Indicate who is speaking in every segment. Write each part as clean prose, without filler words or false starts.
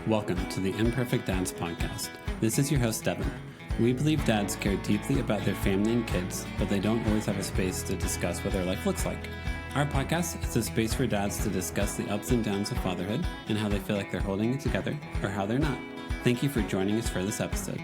Speaker 1: Welcome to the Imperfect Dads Podcast. This is your host, Devin. We believe dads care deeply about their family and kids, but they don't always have a space to discuss what their life looks like. Our podcast is a space for dads to discuss the ups and downs of fatherhood and how they feel like they're holding it together or how they're not. Thank you for joining us for this episode.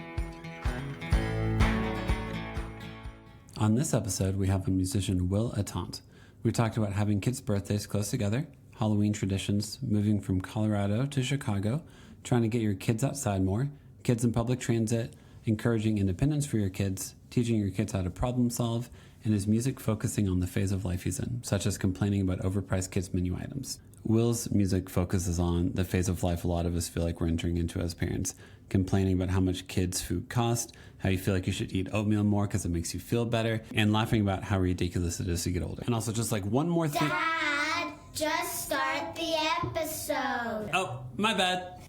Speaker 1: On this episode, we have a musician, Will Ettante. We talked about having kids' birthdays close together, Halloween traditions, moving from Colorado to Chicago, trying to get your kids outside more, kids in public transit, encouraging independence for your kids, teaching your kids how to problem solve, and his music focusing on the phase of life he's in, such as complaining about overpriced kids' menu items. Will's music focuses on the phase of life a lot of us feel like we're entering into as parents, complaining about how much kids' food cost, how you feel like you should eat oatmeal more because it makes you feel better, and laughing about how ridiculous it is to get older. And also just like one more thing.
Speaker 2: Dad, just start the episode.
Speaker 1: Oh, my bad.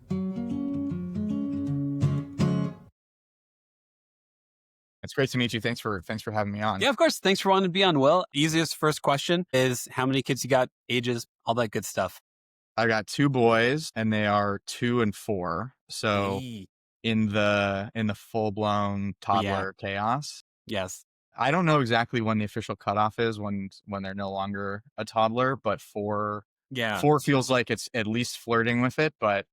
Speaker 3: It's great to meet you. Thanks for having me on.
Speaker 1: Yeah, of course. Thanks for wanting to be on, Will. Easiest first question is how many kids you got, ages, all that good stuff.
Speaker 3: I got two boys and they are 2 and 4. So in the full-blown toddler chaos.
Speaker 1: Yes.
Speaker 3: I don't know exactly when the official cutoff is when they're no longer a toddler, but 4 feels like it's at least flirting with it, but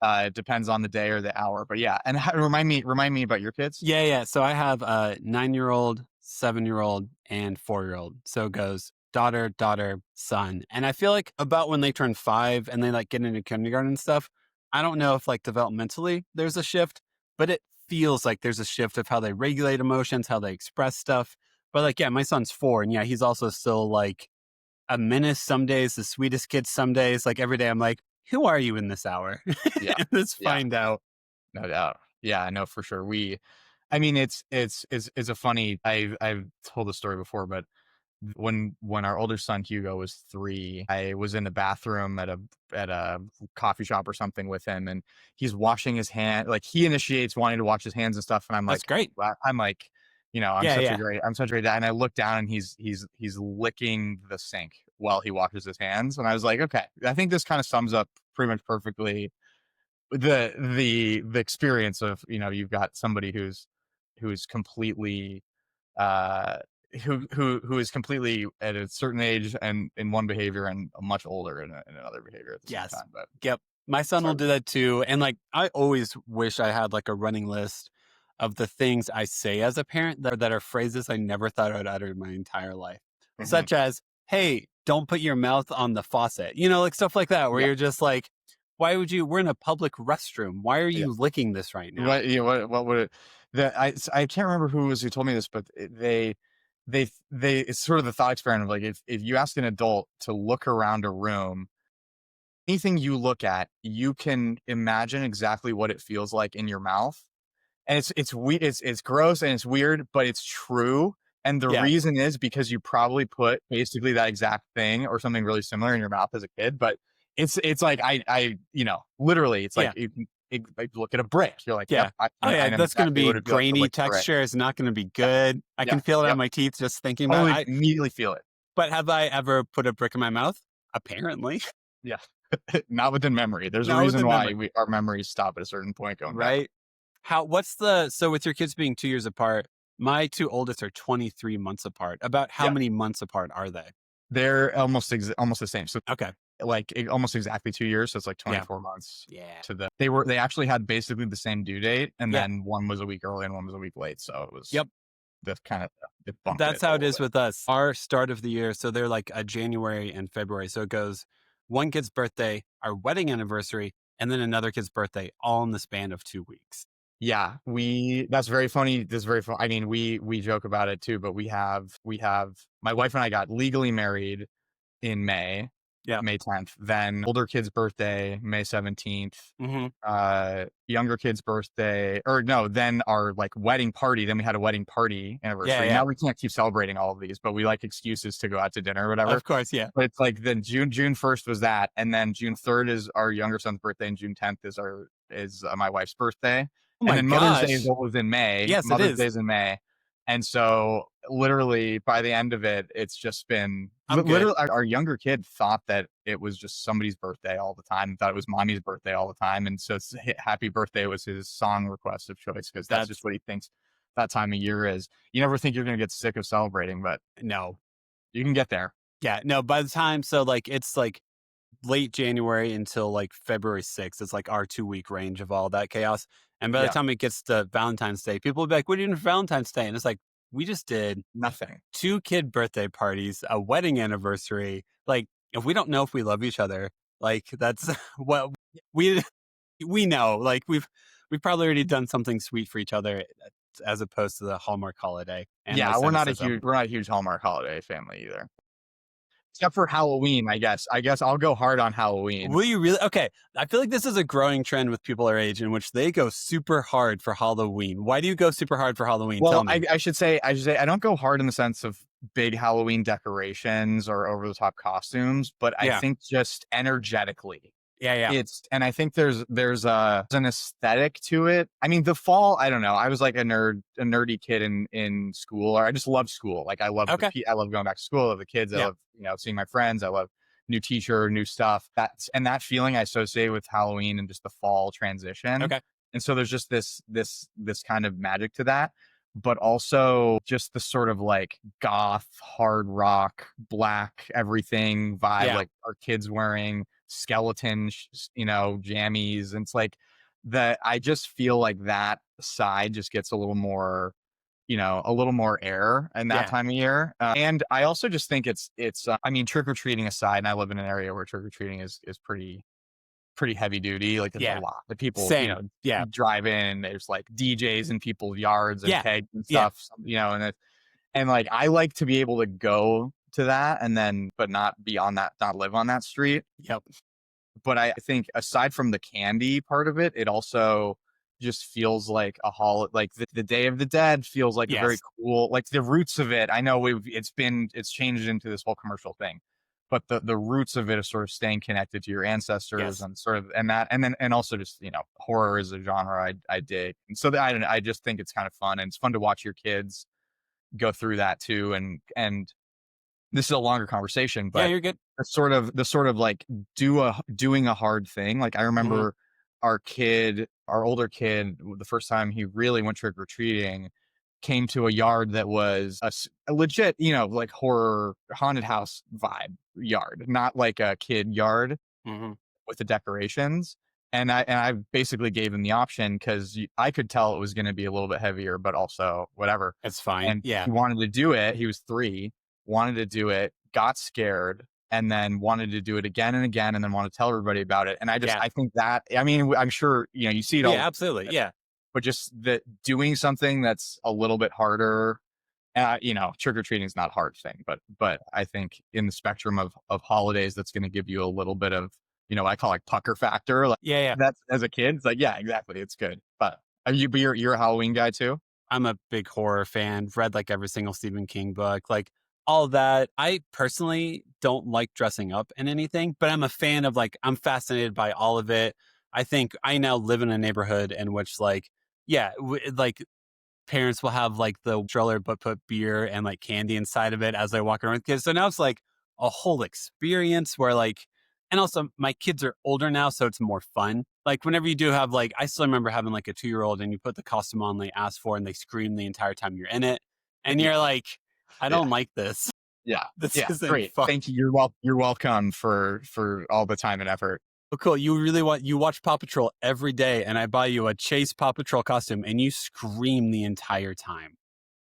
Speaker 3: it depends on the day or the hour. But yeah, and remind me about your kids.
Speaker 1: Yeah. So I have a 9-year-old, 7-year-old, and 4-year-old. So it goes daughter, son. And I feel like about when they turn 5 and they like get into kindergarten and stuff, I don't know if like developmentally there's a shift, but it feels like there's a shift of how they regulate emotions, how they express stuff. But like, yeah, my son's 4 and yeah, he's also still like a menace some days, the sweetest kid some days. Like every day I'm like, who are you in this hour?
Speaker 3: Yeah.
Speaker 1: Let's find out.
Speaker 3: No doubt. Yeah, I know for sure. It's a funny, I've told the story before, but when our older son Hugo was 3, I was in the bathroom at a coffee shop or something with him, and he's washing his hand. Like he initiates wanting to wash his hands and stuff, and I'm
Speaker 1: That's
Speaker 3: like,
Speaker 1: great.
Speaker 3: I'm like, I'm such a great dad. And I look down and he's licking the sink while he washes his hands, and I was like, okay, I think this kind of sums up pretty much perfectly the experience of, you've got somebody who's completely who is completely at a certain age and in one behavior and much older in another behavior at the same time. But
Speaker 1: yep, my son will do that too. And like, I always wish I had like a running list of the things I say as a parent that are phrases I never thought I would utter in my entire life, such as, "Hey, don't put your mouth on the faucet," like stuff like that, where you're just like, why would you? We're in a public restroom. Why are you licking this right now?
Speaker 3: What would it? I can't remember who told me this, but they it's sort of the thought experiment of like, if you ask an adult to look around a room, anything you look at, you can imagine exactly what it feels like in your mouth, and it's gross and it's weird, but it's true. And the reason is because you probably put basically that exact thing or something really similar in your mouth as a kid, but it's like I literally it's like you look at a brick, you're like, I know
Speaker 1: that's going to be grainy
Speaker 3: like
Speaker 1: texture. It's not going to be good. I can feel it on my teeth just thinking about it.
Speaker 3: I immediately feel it.
Speaker 1: But have I ever put a brick in my mouth? Apparently.
Speaker 3: Yeah. Not within memory. There's a reason why our memories stop at a certain point going
Speaker 1: right back. So with your kids being 2 years apart, my 2 oldest are 23 months apart. About how many months apart are they?
Speaker 3: They're almost the same. So
Speaker 1: okay,
Speaker 3: like almost exactly 2 years. So it's like 24 months.
Speaker 1: Yeah.
Speaker 3: They actually had basically the same due date, and then one was a week early and one was a week late. So it was the kind of
Speaker 1: that's how it is with us. Our start of the year, so they're like a January and February. So it goes one kid's birthday, our wedding anniversary, and then another kid's birthday, all in the span of 2 weeks.
Speaker 3: Yeah, that's very funny. That's very fun. I mean, we joke about it too, but we have my wife and I got legally married in May. Yeah, May 10th. Then older kid's birthday, May 17th. Younger kid's birthday, then our like wedding party. Then we had a wedding party anniversary. Now we can't keep celebrating all of these, but we like excuses to go out to dinner or whatever.
Speaker 1: Of course, yeah.
Speaker 3: But it's like then June 1st was that, and then June 3rd is our younger son's birthday, and June 10th is my wife's birthday.
Speaker 1: Oh my
Speaker 3: and then
Speaker 1: gosh.
Speaker 3: Mother's Day is what was in May.
Speaker 1: Yes,
Speaker 3: Mother's
Speaker 1: it is.
Speaker 3: Day is in May. And so literally by the end of it, it's just been
Speaker 1: I'm good.
Speaker 3: literally our younger kid thought that it was just somebody's birthday all the time, and thought it was mommy's birthday all the time. And so happy birthday was his song request of choice because that's just
Speaker 1: That's
Speaker 3: what he thinks that time of year is. You never think you're going to get sick of celebrating, but
Speaker 1: no.
Speaker 3: you can get there.
Speaker 1: Yeah, no, by the time, so like it's like late January until like February 6th. It's like our 2 week range of all that chaos. And by the
Speaker 3: Yeah,
Speaker 1: time it gets to Valentine's Day, people will be like, what are you doing for Valentine's Day? And it's like, we just did
Speaker 3: nothing.
Speaker 1: 2 kid birthday parties, a wedding anniversary. Like, if we don't know if we love each other, like that's what we we know. Like we've probably already done something sweet for each other as opposed to the Hallmark holiday and
Speaker 3: Yeah, we're not a
Speaker 1: cynicism.
Speaker 3: huge Hallmark holiday family either. Except for Halloween, I guess. I guess I'll go hard on Halloween.
Speaker 1: Will you really? Okay. I feel like this is a growing trend with people our age in which they go super hard for Halloween. Why do you go super hard for Halloween? Tell
Speaker 3: Well,
Speaker 1: me.
Speaker 3: I should say I don't go hard in the sense of big Halloween decorations or over the top costumes, but I
Speaker 1: Yeah.
Speaker 3: think just energetically.
Speaker 1: Yeah.
Speaker 3: And I think there's an aesthetic to it. I mean, the fall, I don't know. I was like a nerdy kid in school, or I just love school. Like I love
Speaker 1: Okay.
Speaker 3: I love going back to school. I love the kids. I
Speaker 1: Yeah.
Speaker 3: love, seeing my friends. I love new teacher, new stuff. That feeling I associate with Halloween and just the fall transition.
Speaker 1: Okay.
Speaker 3: And so there's just this kind of magic to that, but also just the sort of like goth, hard rock, black everything vibe,
Speaker 1: Yeah.
Speaker 3: like our kids wearing skeleton, jammies. And it's like that. I just feel like that side just gets a little more, a little more air in that
Speaker 1: Yeah.
Speaker 3: time of year. And I also just think I mean, trick or treating aside, and I live in an area where trick or treating is pretty heavy duty. Like there's a
Speaker 1: Yeah.
Speaker 3: lot of people,
Speaker 1: Same. Yeah.
Speaker 3: drive in. There's like DJs in people's yards and
Speaker 1: Yeah.
Speaker 3: kegs and
Speaker 1: Yeah.
Speaker 3: stuff. And like I like to be able to go to that and then, but not be on that, not live on that street.
Speaker 1: Yep.
Speaker 3: But I think aside from the candy part of it, it also just feels like a like the Day of the Dead feels like a very
Speaker 1: Yes.
Speaker 3: cool, like the roots of it. I know it's changed into this whole commercial thing, but the roots of it is sort of staying connected to your ancestors
Speaker 1: Yes.
Speaker 3: and sort of, and also just, horror is a genre I dig. And so I don't know, I just think it's kind of fun, and it's fun to watch your kids go through that too. And this is a longer conversation,
Speaker 1: Yeah,
Speaker 3: but
Speaker 1: you're good.
Speaker 3: the sort of like doing a hard thing. Like I remember our older kid, the first time he really went trick or treating, came to a yard that was a legit, like horror haunted house vibe yard, not like a kid yard
Speaker 1: Mm-hmm.
Speaker 3: with the decorations. And I basically gave him the option because I could tell it was going to be a little bit heavier, but also whatever.
Speaker 1: It's fine.
Speaker 3: And
Speaker 1: Yeah.
Speaker 3: he wanted to do it. He was 3, wanted to do it, got scared, and then wanted to do it again and again, and then want to tell everybody about it. And
Speaker 1: Yeah.
Speaker 3: I think that, I mean, I'm sure, you see it all,
Speaker 1: Yeah, absolutely. Yeah.
Speaker 3: but just that doing something that's a little bit harder, trick or treating is not a hard thing, but I think in the spectrum of holidays, that's going to give you a little bit of, I call like pucker factor. Like
Speaker 1: Yeah.
Speaker 3: that's, as a kid, it's like, yeah, exactly. It's good. But you're a Halloween guy too?
Speaker 1: I'm a big horror fan, read like every single Stephen King book, like all that. I personally don't like dressing up in anything, but I'm a fan of I'm fascinated by all of it. I think I now live in a neighborhood in which like parents will have like the stroller but put beer and like candy inside of it as they walk around with kids. So now it's like a whole experience where and also my kids are older now, so it's more fun. Like whenever you do have I still remember having like a 2-year-old and you put the costume on they ask for and they scream the entire time you're in it. And you're like, I
Speaker 3: Yeah.
Speaker 1: don't like this.
Speaker 3: Yeah.
Speaker 1: This
Speaker 3: Yeah.
Speaker 1: isn't
Speaker 3: Great.
Speaker 1: fun.
Speaker 3: Thank you. You're welcome for all the time and effort.
Speaker 1: Oh, cool. You watch Paw Patrol every day and I buy you a Chase Paw Patrol costume and you scream the entire time.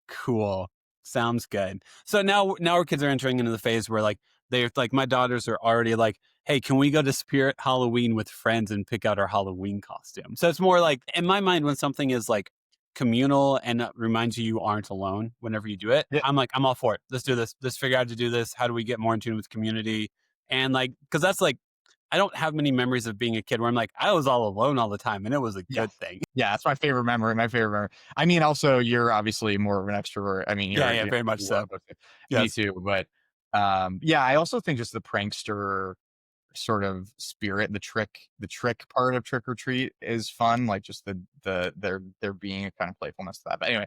Speaker 1: Cool. Sounds good. So now our kids are entering into the phase where they're my daughters are already hey, can we go to Spirit Halloween with friends and pick out our Halloween costume? So it's more in my mind, when something is communal and reminds you aren't alone whenever you do it,
Speaker 3: Yeah.
Speaker 1: I'm all for it. Let's do this. Let's figure out how to do this. How do we get more in tune with community? And because that's I don't have many memories of being a kid where I'm I was all alone all the time and it was a good thing.
Speaker 3: Yeah, that's my favorite memory. I mean, also, you're obviously more of an extrovert. I mean,
Speaker 1: Yeah, very much so.
Speaker 3: Me
Speaker 1: Yes.
Speaker 3: too. But I also think just the prankster sort of spirit. The trick part of trick or treat is fun, like just there being a kind of playfulness to that. But anyway,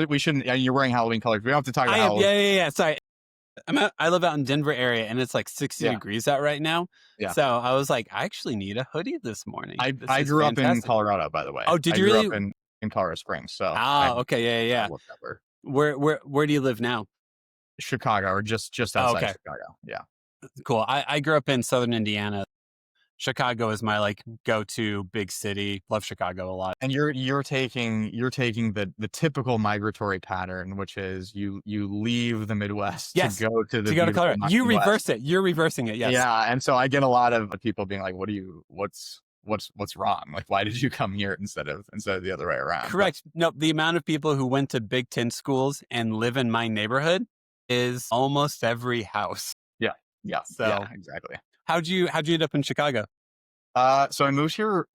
Speaker 3: we shouldn't. You're wearing Halloween colors. We don't have to talk
Speaker 1: I
Speaker 3: about
Speaker 1: am.
Speaker 3: Halloween.
Speaker 1: Yeah. Sorry. I live out in Denver area and it's like 60
Speaker 3: Yeah,
Speaker 1: degrees out right now.
Speaker 3: yeah.
Speaker 1: So I was like, I actually need a hoodie this morning. This
Speaker 3: I
Speaker 1: is
Speaker 3: grew up in
Speaker 1: fantastic.
Speaker 3: Colorado, by the way.
Speaker 1: Oh, did
Speaker 3: I
Speaker 1: you
Speaker 3: grew up
Speaker 1: really?
Speaker 3: in Colorado Springs, so I
Speaker 1: Ah, okay. Yeah.
Speaker 3: love Denver.
Speaker 1: Where do you live now?
Speaker 3: Chicago, or just
Speaker 1: Oh,
Speaker 3: outside
Speaker 1: okay.
Speaker 3: Chicago. Yeah.
Speaker 1: Cool. I grew up in Southern Indiana. Chicago is my like go-to big city. Love Chicago a lot.
Speaker 3: And you're taking the typical migratory pattern, which is you leave the Midwest to
Speaker 1: Yes.
Speaker 3: go to the
Speaker 1: To go to
Speaker 3: beautiful
Speaker 1: Colorado. You
Speaker 3: West.
Speaker 1: reverse it. You're reversing it. Yes.
Speaker 3: Yeah, and so I get a lot of people being like, what's wrong? Like, why did you come here instead of the other way around?" But
Speaker 1: Correct. No, the amount of people who went to Big Ten schools and live in my neighborhood is almost every house.
Speaker 3: yeah, yeah, yeah,
Speaker 1: So
Speaker 3: exactly.
Speaker 1: how'd you end up in Chicago?
Speaker 3: So I moved here.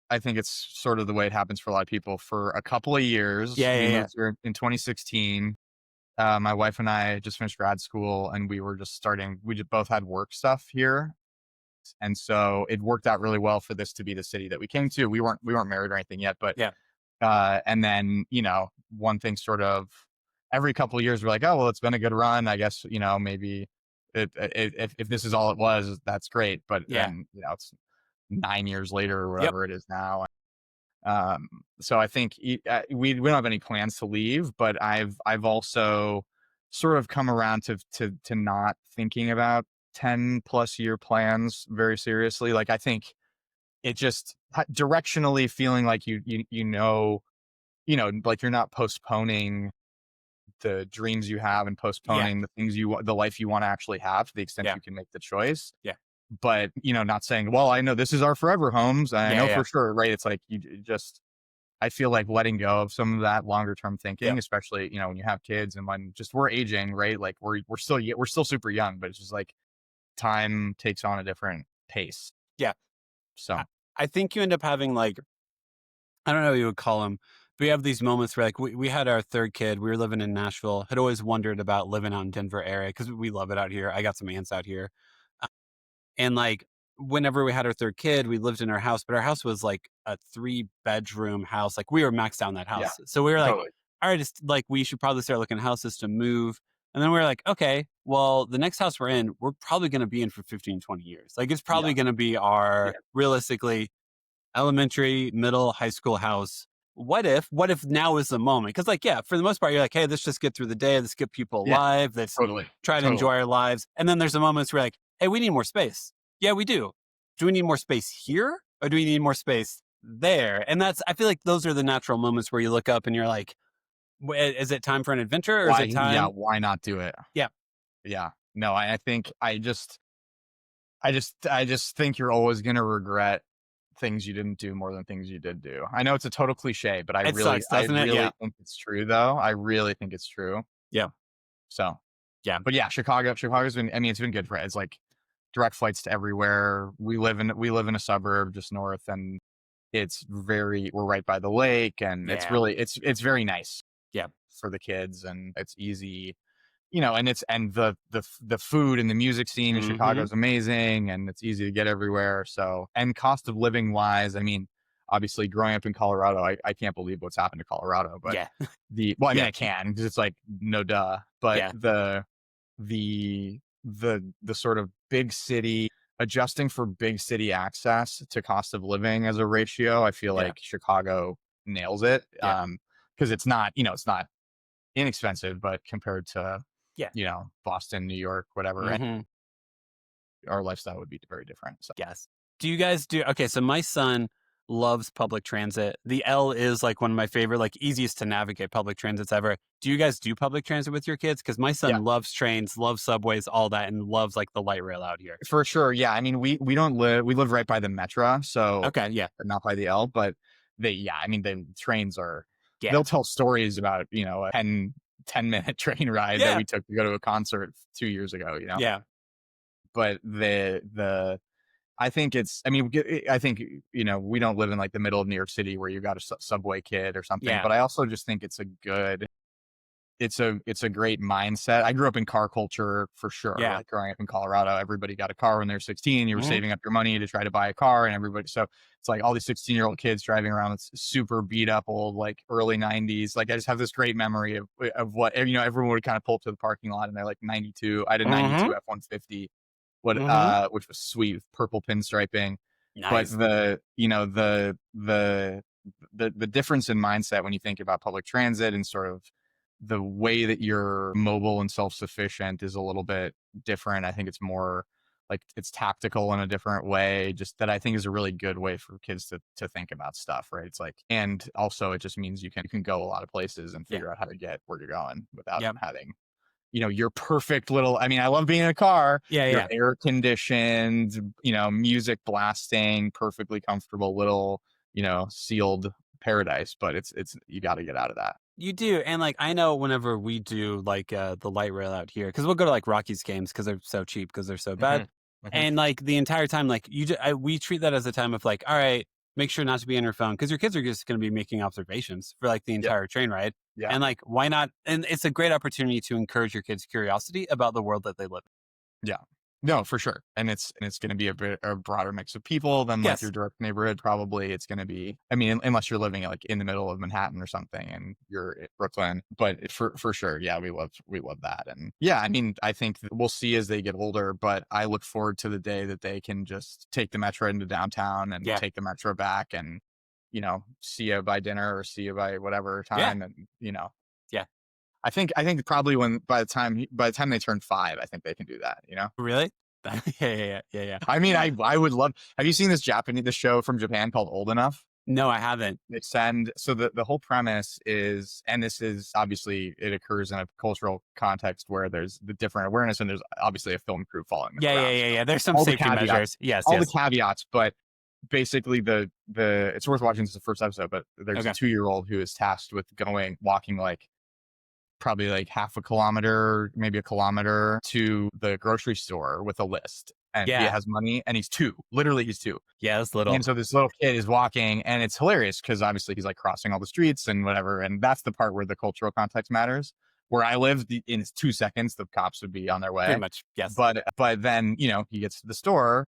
Speaker 3: I think it's sort of the way it happens for a lot of people. For a couple of years, we
Speaker 1: Yeah.
Speaker 3: moved here in 2016. My wife and I just finished grad school, and we were just starting. We just both had work stuff here, and so it worked out really well for this to be the city that we came to. We weren't married or anything yet, but
Speaker 1: Yeah.
Speaker 3: and then one thing sort of every couple of years we're like, oh well, it's been a good run. I guess maybe if this is all it was, that's great. But
Speaker 1: Yeah.
Speaker 3: then it's 9 years later or
Speaker 1: Yep.
Speaker 3: whatever it is now. So I think we don't have any plans to leave, but I've also sort of come around to not thinking about 10+ year plans very seriously. Like I think it just directionally feeling like like you're not postponing the dreams you have and
Speaker 1: Yeah.
Speaker 3: postponing the things the life you want to actually have to the extent
Speaker 1: Yeah.
Speaker 3: you can make the choice.
Speaker 1: Yeah.
Speaker 3: But not saying, well, I know this is our forever homes, and I know
Speaker 1: Yeah.
Speaker 3: for sure, right? It's like just I feel like letting go of some of that longer term thinking,
Speaker 1: Yep.
Speaker 3: especially when you have kids and when just we're aging, right? Like we're still super young, but it's just like time takes on a different pace.
Speaker 1: Yeah.
Speaker 3: So
Speaker 1: I think you end up having like, I don't know what you would call them, but we have these moments where like we had our third kid. We were living in Nashville. Had always wondered about living out in Denver area because we love it out here. I got some aunts out here. And like whenever we had our third kid, we lived in our house, but our house was like a 3-bedroom house. Like we were maxed out in that
Speaker 3: yeah,
Speaker 1: house. So we were like,
Speaker 3: totally.
Speaker 1: all right, it's like we should probably start looking at houses to move. And then we were like, okay, well, the next house we're in, we're probably going to be in for 15, 20 years. Like it's
Speaker 3: Yeah,
Speaker 1: probably going to be
Speaker 3: yeah,
Speaker 1: our realistically elementary, middle, high school house. What if now is the moment? Because like, yeah, for the most part, you're like, hey, let's just get through the day. Let's get people
Speaker 3: yeah,
Speaker 1: alive. Let's
Speaker 3: totally,
Speaker 1: try to
Speaker 3: totally.
Speaker 1: enjoy our lives. And then there's the moments where like, hey, we need more space. Yeah, we do. Do we need more space here or do we need more space there? And I feel like those are the natural moments where you look up and you're like, is it time for an adventure or is
Speaker 3: Why?
Speaker 1: it
Speaker 3: Yeah,
Speaker 1: time?
Speaker 3: why not do it?
Speaker 1: Yeah.
Speaker 3: Yeah, no, I think I just think you're always gonna regret things you didn't do more than things you did do. I know it's a total cliche, but
Speaker 1: It sucks,
Speaker 3: I
Speaker 1: doesn't it?
Speaker 3: really
Speaker 1: Yeah.
Speaker 3: think it's true though. I really think it's true.
Speaker 1: Yeah.
Speaker 3: So,
Speaker 1: Yeah.
Speaker 3: but yeah, Chicago's been, I mean, it's been good for it. It's like direct flights to everywhere. We live in a suburb just north, and we're right by the lake, and
Speaker 1: Yeah.
Speaker 3: it's very nice
Speaker 1: Yeah.
Speaker 3: for the kids, and it's easy, and the food and the music scene in Chicago
Speaker 1: Hmm.
Speaker 3: is amazing, and it's easy to get everywhere. So, and cost of living wise, I mean, obviously growing up in Colorado, I can't believe what's happened to Colorado, but
Speaker 1: Yeah.
Speaker 3: well, I mean,
Speaker 1: Yeah.
Speaker 3: I can, because it's like no duh, but
Speaker 1: Yeah.
Speaker 3: the sort of big city, adjusting for big city access to cost of living as a ratio, I feel
Speaker 1: Yeah.
Speaker 3: like Chicago nails it.
Speaker 1: Yeah.
Speaker 3: Because it's not inexpensive, but compared to
Speaker 1: Yeah.
Speaker 3: Boston, New York, whatever, and
Speaker 1: Hmm.
Speaker 3: our lifestyle would be very different. So
Speaker 1: Yes. Do you guys do okay, so my son loves public transit. The L is like one of my favorite, like easiest to navigate public transits ever. Do you guys do public transit with your kids? Because my
Speaker 3: yeah,
Speaker 1: son loves trains, loves subways, all that, and loves like the light rail out here.
Speaker 3: for sure. Yeah, I mean, we live right by the Metro, so
Speaker 1: Okay, yeah.
Speaker 3: not by the L, but I mean, the trains are,
Speaker 1: Yeah.
Speaker 3: they'll tell stories about a 10-minute train ride that
Speaker 1: Yeah.
Speaker 3: we took to go to a concert 2 years ago.
Speaker 1: Yeah.
Speaker 3: But I think I mean, I think, we don't live in like the middle of New York City where you got a subway kid or something,
Speaker 1: Yeah.
Speaker 3: but I also just think it's a good it's a great mindset. I grew up in car culture for sure.
Speaker 4: Yeah.
Speaker 3: Like growing up in Colorado, everybody got a car when they were 16. You were
Speaker 4: Mhm.
Speaker 3: saving up your money to try to buy a car, and everybody. So it's like all these 16-year-old kids driving around with super beat up old like early 90s. Like I just have this great memory of what everyone would kind of pull up to the parking lot, and they're like 92. I had a
Speaker 4: Mhm.
Speaker 3: 92 F-150,
Speaker 4: Mhm.
Speaker 3: which was sweet with purple pinstriping. But
Speaker 4: Nice.
Speaker 3: the difference in mindset when you think about public transit and sort of the way that you're mobile and self-sufficient is a little bit different. I think it's more like it's tactical in a different way, just that I think is a really good way for kids to think about stuff, right? It's like, and also it just means you can go a lot of places and
Speaker 4: Yeah.
Speaker 3: figure out how to get where you're going without
Speaker 4: Yep.
Speaker 3: having your perfect little, I mean, I love being in a car,
Speaker 4: Yeah,
Speaker 3: your
Speaker 4: yeah.
Speaker 3: air conditioned, music blasting, perfectly comfortable little, sealed paradise, but it's you got to get out of that.
Speaker 4: You do, and, like, I know whenever we do, like, the light rail out here, because 'cause we'll go to, like, Rockies games because 'cause they're so cheap because 'cause they're so bad,
Speaker 3: Mhm. Mhm.
Speaker 4: and, like, the entire time, like, we treat that as a time of, like, "Alright, make sure not to be on your phone because your kids are just gonna be making observations for, like, the
Speaker 3: Yep.
Speaker 4: entire train ride,
Speaker 3: Yeah.
Speaker 4: and, like, why not and it's a great opportunity to encourage your kids' curiosity about the world that they live in.
Speaker 3: Yeah. No, for sure. And it's going to be a broader mix of people than like your
Speaker 4: Yes.
Speaker 3: direct neighborhood. Probably it's going to be, I mean, unless you're living like in the middle of Manhattan or something and you're in Brooklyn, but for sure. Yeah. We love that. And yeah, I mean, I think that we'll see as they get older, but I look forward to the day that they can just take the metro into downtown and
Speaker 4: Yeah.
Speaker 3: take the metro back and, see you by dinner or see you by whatever
Speaker 4: Yeah.
Speaker 3: time. And,
Speaker 4: Yeah.
Speaker 3: I think probably by the time they turn 5, I think they can do that.
Speaker 4: Really? Yeah, yeah, yeah, yeah, yeah.
Speaker 3: I mean, I would love. Have you seen this show from Japan called Old Enough?
Speaker 4: No, I haven't.
Speaker 3: They send so the whole premise is, and this is obviously it occurs in a cultural context where there's the different awareness and there's obviously a film crew following them
Speaker 4: Yeah, yeah,
Speaker 3: around.
Speaker 4: yeah,
Speaker 3: So
Speaker 4: yeah, there's some
Speaker 3: all the
Speaker 4: safety
Speaker 3: caveats,
Speaker 4: measures. Yes,
Speaker 3: all the
Speaker 4: yes.
Speaker 3: caveats, but basically the it's worth watching. This is the first episode, but there's a
Speaker 4: Okay.
Speaker 3: 2-year-old who is tasked with walking like probably like half a kilometer, maybe a kilometer to the grocery store with a list. And he
Speaker 4: Yeah.
Speaker 3: has money and he's 2. Literally, he's 2.
Speaker 4: Yeah, that's little.
Speaker 3: And so this little kid is walking and it's hilarious because obviously he's like crossing all the streets and whatever. And that's the part where the cultural context matters. Where I live, in 2 seconds, the cops would be on their
Speaker 4: Pretty
Speaker 3: way.
Speaker 4: much, yes.
Speaker 3: But then, he gets to the store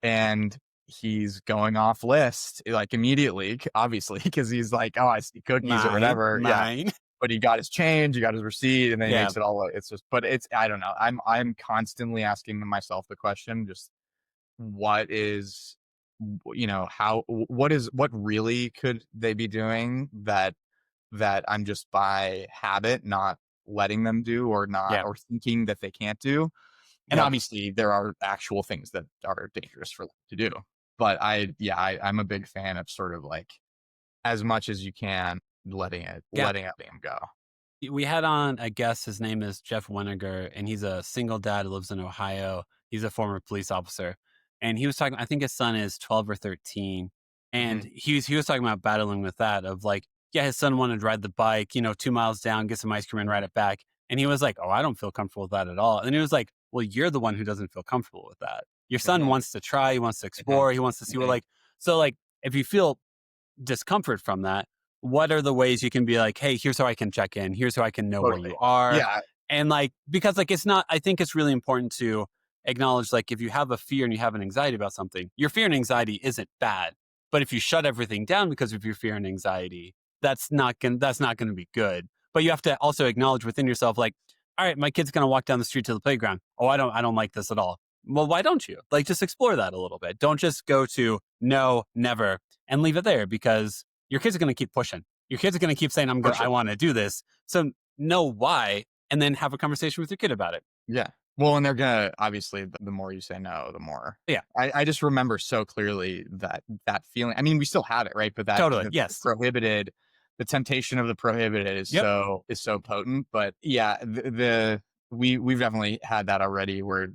Speaker 3: and he's going off list like immediately, obviously, because he's like, oh, I see cookies or
Speaker 4: Mine,
Speaker 3: whatever. Yeah,
Speaker 4: mine.
Speaker 3: but he got his change, he got his receipt, and then he
Speaker 4: Yeah,
Speaker 3: makes it all. It's just, but it's I don't know. I'm constantly asking myself the question, just what is, how what really could they be doing that I'm just by habit not letting them do or not
Speaker 4: yeah,
Speaker 3: or thinking that they can't do. And
Speaker 4: yep.
Speaker 3: obviously there are actual things that are dangerous for them to do. But I'm a big fan of sort of like as much as you can
Speaker 4: Yeah.
Speaker 3: letting them go.
Speaker 4: We had on a guest, his name is Jeff Weniger, and he's a single dad who lives in Ohio. He's a former police officer. And he was talking, I think his son is 12 or 13. And
Speaker 3: Mhm.
Speaker 4: he was talking about battling with that of like, yeah, his son wanted to ride the bike, 2 miles down, get some ice cream and ride it back. And he was like, oh, I don't feel comfortable with that at all. And he was like, well, you're the one who doesn't feel comfortable with that. Your son
Speaker 3: Mhm.
Speaker 4: wants to try, he wants to
Speaker 3: Mhm.
Speaker 4: explore, he wants to see what
Speaker 3: Mhm.
Speaker 4: like, so like, if you feel discomfort from that, what are the ways you can be like, hey, here's how I can check in, here's how I can know where
Speaker 3: Totally.
Speaker 4: you are.
Speaker 3: Yeah.
Speaker 4: And like, because like it's not, I think it's really important to acknowledge like if you have a fear and you have an anxiety about something, your fear and anxiety isn't bad. But if you shut everything down because of your fear and anxiety, that's not gonna be good. But you have to also acknowledge within yourself, like, all right, my kid's gonna walk down the street to the playground. Oh, I don't like this at all. Well, why don't you? Like just explore that a little bit. Don't just go to no, never, and leave it there because your kids are going to keep pushing. Your kids are going to keep saying,
Speaker 3: For
Speaker 4: I
Speaker 3: sure.
Speaker 4: want to do this. So know why, and then have a conversation with your kid about it.
Speaker 3: Yeah. Well, and they're gonna obviously the more you say no, the more.
Speaker 4: Yeah,
Speaker 3: I just remember so clearly that feeling. I mean, we still have it, right? But that
Speaker 4: totally.
Speaker 3: the
Speaker 4: Yes.
Speaker 3: prohibited, the temptation of the prohibited
Speaker 4: Yep.
Speaker 3: is so potent. But yeah, we've definitely had that already, where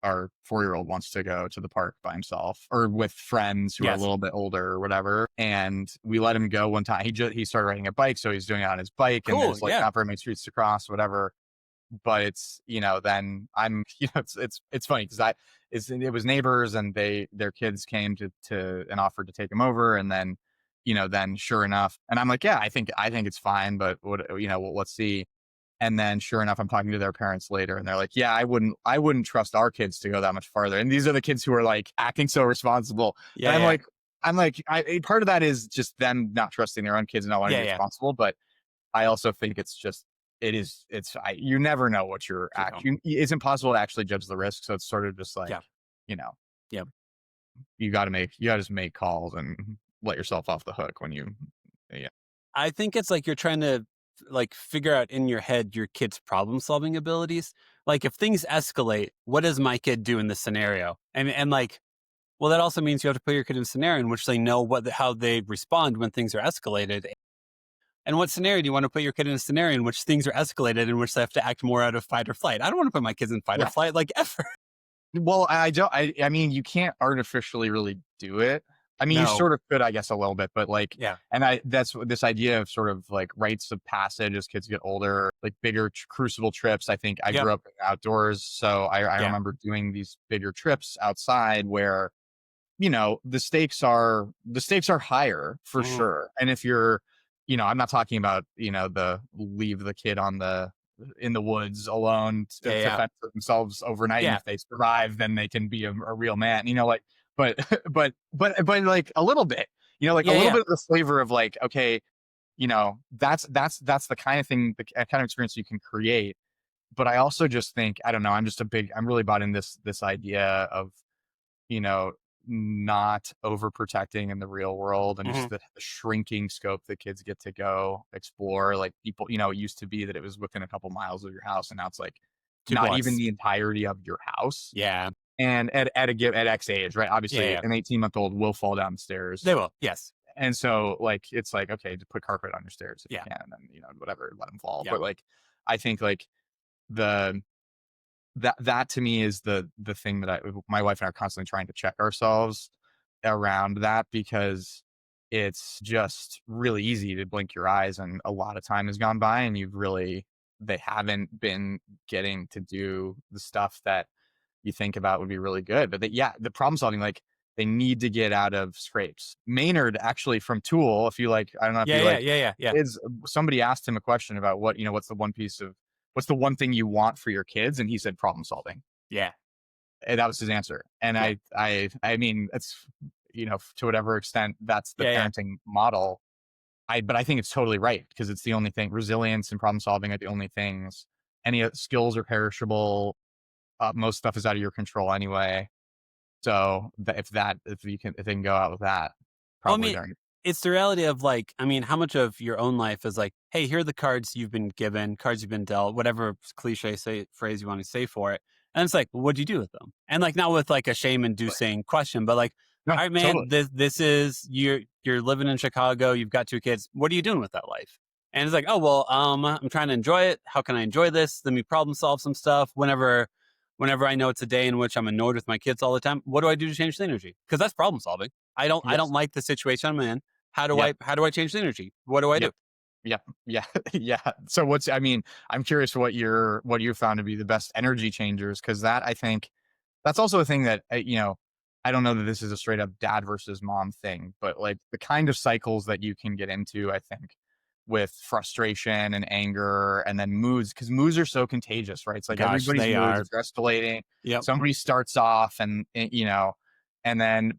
Speaker 3: our 4-year-old wants to go to the park by himself or with friends who are a
Speaker 4: Yes.
Speaker 3: little bit older or whatever. And we let him go one time. He started riding a bike, so he's doing it on his bike, and
Speaker 4: Cool.
Speaker 3: there's like
Speaker 4: Yeah.
Speaker 3: not very many streets to cross, whatever. But it's, then I'm, it's funny because it was neighbors and their kids came to and offered to take them over. And then, then sure enough, and I'm like, yeah, I think it's fine, but let's see. And then sure enough, I'm talking to their parents later and they're like, yeah, I wouldn't trust our kids to go that much farther. And these are the kids who are like acting so responsible.
Speaker 4: Yeah,
Speaker 3: And
Speaker 4: yeah,
Speaker 3: I'm like, part of that is just them not trusting their own kids and not wanting to be
Speaker 4: yeah.
Speaker 3: responsible. But I also think you never know what
Speaker 4: You don't.
Speaker 3: it's impossible to actually judge the risk. So it's sort of just like,
Speaker 4: Yeah.
Speaker 3: you know,
Speaker 4: Yeah.
Speaker 3: you got to just make calls and let yourself off the hook when yeah.
Speaker 4: I think it's like you're trying to like figure out in your head your kid's problem solving abilities. Like if things escalate, what does my kid do in this scenario? And like, well, that also means you have to put your kid in a scenario in which they know how they respond when things are escalated. And what scenario do you want to put your kid in a scenario in which things are escalated, in which they have to act more out of fight or flight? I don't want to put my kids in fight or
Speaker 3: Yeah.
Speaker 4: flight like ever.
Speaker 3: Well, I mean, you can't artificially really do it. I mean, you
Speaker 4: No.
Speaker 3: sort of could, I guess, a little bit, but like,
Speaker 4: Yeah.
Speaker 3: and that's this idea of sort of like rites of passage as kids get older, like bigger crucible trips. I think I
Speaker 4: Yep.
Speaker 3: grew up outdoors, so I
Speaker 4: Yeah.
Speaker 3: remember doing these bigger trips outside where, you know, the stakes are higher for
Speaker 4: Mhm.
Speaker 3: sure. And if you're, you know, I'm not talking about, you know, leave the kid in the woods alone to
Speaker 4: Yeah.
Speaker 3: fend for themselves overnight. And
Speaker 4: Yeah.
Speaker 3: if they survive, then they can be a real man, you know, like, but, but like a little bit, you know, like a
Speaker 4: Yeah.
Speaker 3: little
Speaker 4: Yeah.
Speaker 3: bit of the flavor of like, okay, you know, that's the kind of thing, the kind of experience you can create. But I also just think, I don't know, I'm really bought in this idea of, you know, not overprotecting in the real world and just
Speaker 4: Mhm.
Speaker 3: the shrinking scope that kids get to go explore. Like people, you know, it used to be that it was within a couple miles of your house, and now it's like
Speaker 4: 2
Speaker 3: not even
Speaker 4: blocks.
Speaker 3: the entirety of your house.
Speaker 4: Yeah.
Speaker 3: And at X age, right? Obviously,
Speaker 4: Yeah.
Speaker 3: an 18-month-old will fall down the stairs,
Speaker 4: They will. Yes.
Speaker 3: and so like it's like, okay, just put carpet on your stairs if
Speaker 4: Yeah.
Speaker 3: you can, and then, you know, whatever, let them fall.
Speaker 4: Yeah.
Speaker 3: But like, I think like the that to me is the thing that my wife and I are constantly trying to check ourselves around that, because it's just really easy to blink your eyes and a lot of time has gone by and they haven't been getting to do the stuff that you think about would be really good. But yeah, the problem solving, like they need to get out of scrapes. Maynard actually from Tool, if you like, I don't know if you like,
Speaker 4: Yeah.
Speaker 3: is somebody asked him a question about what's the one thing you want for your kids, and he said problem solving.
Speaker 4: Yeah.
Speaker 3: And that was his answer. And
Speaker 4: Yeah.
Speaker 3: I mean, it's, you know, to whatever extent that's the
Speaker 4: Yeah.
Speaker 3: parenting model. But I think it's totally right, because it's the only thing. Resilience and problem solving are the only things. Any skills are perishable. Most stuff is out of your control anyway. So if they can go out with that,
Speaker 4: Well, I
Speaker 3: probably
Speaker 4: mean,
Speaker 3: during.
Speaker 4: it's the reality of like, I mean, how much of your own life is like, hey, here are the cards you've been given, cards you've been dealt, whatever phrase you want to say for it. And it's like, well, what'd you do with them? And like, not with like a shame inducing question, but like,
Speaker 3: No,
Speaker 4: all right, man,
Speaker 3: totally.
Speaker 4: this is you're living in Chicago. You've got 2 kids. What are you doing with that life? And it's like, oh, well, I'm trying to enjoy it. How can I enjoy this? Let me problem solve some stuff. Whenever I know it's a day in which I'm annoyed with my kids all the time, what do I do to change the energy? Because that's problem solving. I don't
Speaker 3: Yes.
Speaker 4: like the situation I'm in. How do
Speaker 3: Yeah.
Speaker 4: I change the energy? What do I do?
Speaker 3: Yeah. Yeah. Yeah. So I mean, I'm curious what you found to be the best energy changers, because that, I think that's also a thing that, you know, I don't know that this is a straight up dad versus mom thing, but like the kind of cycles that you can get into, I think, with frustration and anger and then moods, because moods are so contagious, right? It's like
Speaker 4: Gosh,
Speaker 3: everybody's
Speaker 4: they
Speaker 3: moods
Speaker 4: are.
Speaker 3: are escalating.
Speaker 4: Yep.
Speaker 3: Somebody starts off and you know, and then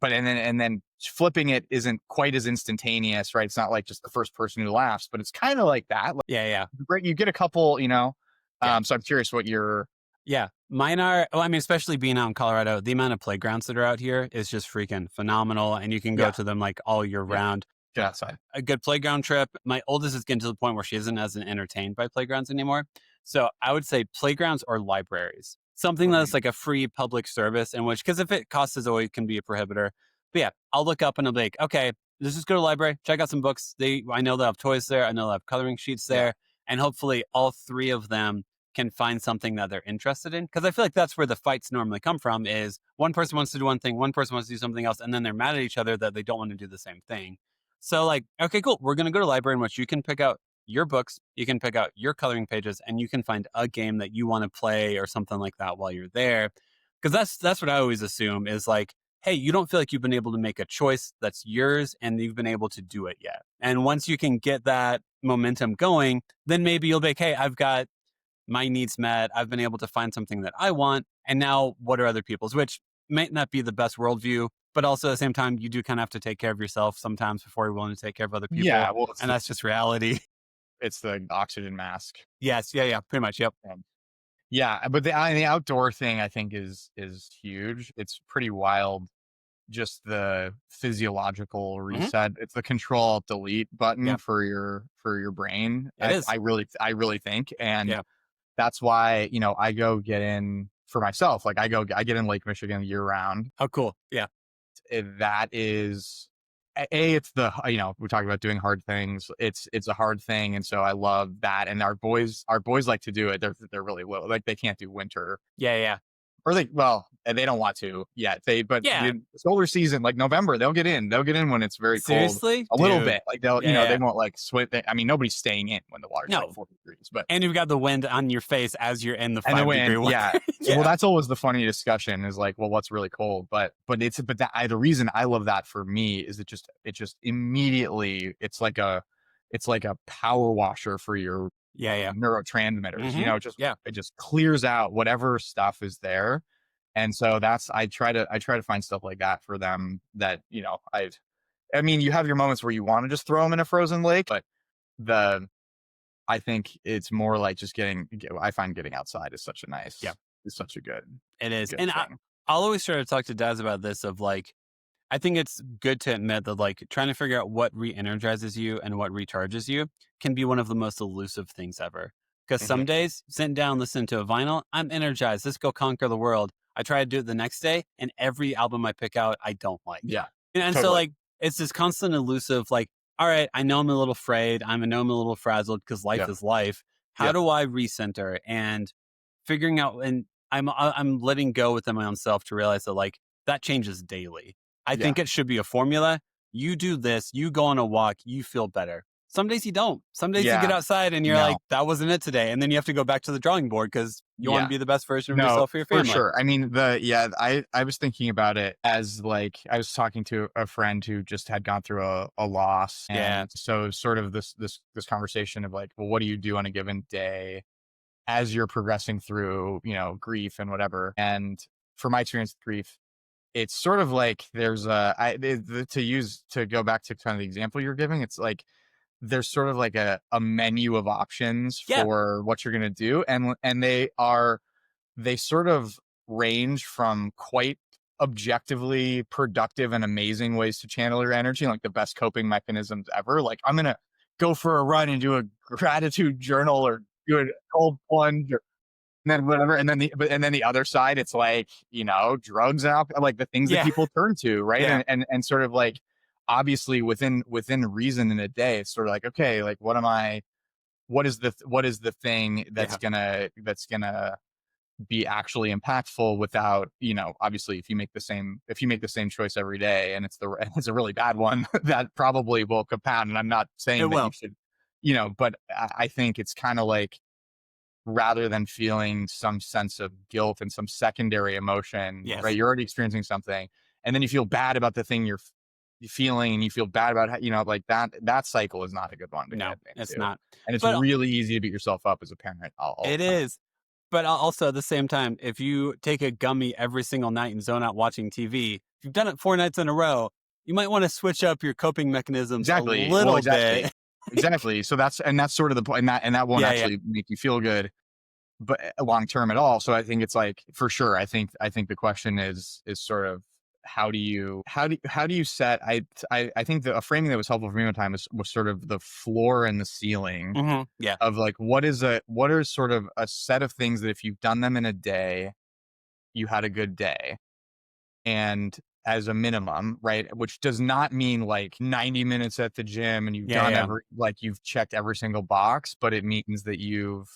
Speaker 3: flipping it isn't quite as instantaneous, right? It's not like just the first person who laughs, but it's kind of like that. Like,
Speaker 4: Yeah.
Speaker 3: great, you get a couple, you know.
Speaker 4: Yeah.
Speaker 3: So I'm curious what your
Speaker 4: Yeah. Mine are, well, I mean, especially being out in Colorado, the amount of playgrounds that are out here is just freaking phenomenal. And you can go
Speaker 3: Yeah.
Speaker 4: to them like all year
Speaker 3: Yeah.
Speaker 4: round.
Speaker 3: get outside.
Speaker 4: A good playground trip. My oldest is getting to the point where she isn't as entertained by playgrounds anymore. So I would say playgrounds or libraries, something that's like a free public service in which, because if it costs as always can be a prohibitor. But yeah, I'll look up and I'll be like, okay, let's just go to the library, check out some books. I know they'll have toys there. I know they'll have coloring sheets there.
Speaker 3: Yeah.
Speaker 4: And hopefully all 3 of them can find something that they're interested in. Because I feel like that's where the fights normally come from, is one person wants to do one thing, one person wants to do something else, and then they're mad at each other that they don't want to do the same thing. So like, okay, cool. We're going to go to a library in which you can pick out your books, you can pick out your coloring pages, and you can find a game that you want to play or something like that while you're there. Because that's what I always assume is like, hey, you don't feel like you've been able to make a choice that's yours and you've been able to do it yet. And once you can get that momentum going, then maybe you'll be like, hey, I've got my needs met. I've been able to find something that I want. And now what are other people's, which might not be the best worldview, but also at the same time, you do kind of have to take care of yourself sometimes before you're willing to take care of other people.
Speaker 3: Yeah, well,
Speaker 4: And that's just reality.
Speaker 3: it's the oxygen mask.
Speaker 4: Yes. Yeah. Yeah. Pretty much. Yep.
Speaker 3: Yeah, but the outdoor thing I think is huge. It's pretty wild. Just the physiological reset. It's the control delete button
Speaker 4: Yep.
Speaker 3: for your brain.
Speaker 4: It is.
Speaker 3: I really think, and
Speaker 4: Yeah.
Speaker 3: that's why I go get in for myself. Like I get in Lake Michigan year round.
Speaker 4: Oh, cool. Yeah.
Speaker 3: That is it's the we're talking about doing hard things. It's a hard thing, and so I love that. And our boys like to do it. They're really little, like they can't do winter,
Speaker 4: Yeah. Yeah.
Speaker 3: or they don't want to yet. But
Speaker 4: Yeah.
Speaker 3: the solar season, like November, they'll get in when it's very cold.
Speaker 4: Seriously?
Speaker 3: A little
Speaker 4: Dude.
Speaker 3: bit, like they'll
Speaker 4: Yeah,
Speaker 3: they
Speaker 4: yeah.
Speaker 3: won't like sweat. I mean, nobody's staying in when the water's
Speaker 4: No.
Speaker 3: like 40 degrees, but
Speaker 4: And you've got the wind on your face as you're in the
Speaker 3: and
Speaker 4: 5-degree weather.
Speaker 3: yeah.
Speaker 4: Yeah.
Speaker 3: Well, that's always the funny discussion is like, well, what's really cold? But the reason I love that for me is it just immediately it's like a power washer for your
Speaker 4: Yeah. Yeah.
Speaker 3: neurotransmitters.
Speaker 4: Yeah.
Speaker 3: It just clears out whatever stuff is there. And so I try to find stuff like that for them that, I mean, you have your moments where you want to just throw them in a frozen lake, but I think it's more like just I find getting outside is such a nice, it's such a good,
Speaker 4: It is.
Speaker 3: good
Speaker 4: And
Speaker 3: thing.
Speaker 4: I'll always try to talk to dads about this of like, I think it's good to admit that like trying to figure out what re-energizes you and what recharges you can be one of the most elusive things ever. Because some days, sitting down, listening to a vinyl, I'm energized. Let's go conquer the world. I try to do it the next day, and every album I pick out, I don't like.
Speaker 3: Yeah.
Speaker 4: And
Speaker 3: totally.
Speaker 4: so like, it's this constant elusive, like, all right, I know I'm a little afraid. I know I'm a little frazzled because life is life. How do I recenter? And figuring out, and I'm letting go within my own self to realize that like that changes daily. I think it should be a formula. You do this, you go on a walk, you feel better. Some days you don't. Some days you get outside and you're like, that wasn't it today. And then you have to go back to the drawing board because you want to be the best version of yourself for your family.
Speaker 3: For sure. I mean, I was thinking about it as like, I was talking to a friend who just had gone through a loss. And so sort of this conversation of like, well, what do you do on a given day as you're progressing through, grief and whatever. And for my experience with grief, it's sort of like there's to go back to kind of the example you're giving, it's like, there's sort of like a menu of options for what you're going to do. And they sort of range from quite objectively productive and amazing ways to channel your energy, like the best coping mechanisms ever. Like I'm going to go for a run and do a gratitude journal or do a cold plunge or and then whatever. And then the other side, it's like, drugs and alcohol, like the things that people turn to. Right.
Speaker 4: Yeah.
Speaker 3: And sort of like, obviously within reason in a day, it's sort of like, okay, like what is the thing that's gonna be actually impactful without, obviously if you make the same choice every day and it's a really bad one, that probably will compound. And I'm not saying that you should, but I think it's kind of like, rather than feeling some sense of guilt and some secondary emotion, right? You're already experiencing something and then you feel bad about the thing you're feeling and you feel bad about how, like that cycle is not a good one to get into.
Speaker 4: It's not.
Speaker 3: And it's really easy to beat yourself up as a parent.
Speaker 4: It is. But also at the same time, if you take a gummy every single night and zone out watching TV, if you've done it 4 nights in a row, you might want to switch up your coping mechanisms a little bit.
Speaker 3: Exactly. So that's sort of the point, and that won't actually make you feel good, but long term at all. So I think it's like, for sure, I think the question is sort of how do you set, I think a framing that was helpful for me one time was sort of the floor and the ceiling of like, what are sort of a set of things that if you've done them in a day, you had a good day. And as a minimum, right? Which does not mean like 90 minutes at the gym and you've done you've checked every single box, but it means that you've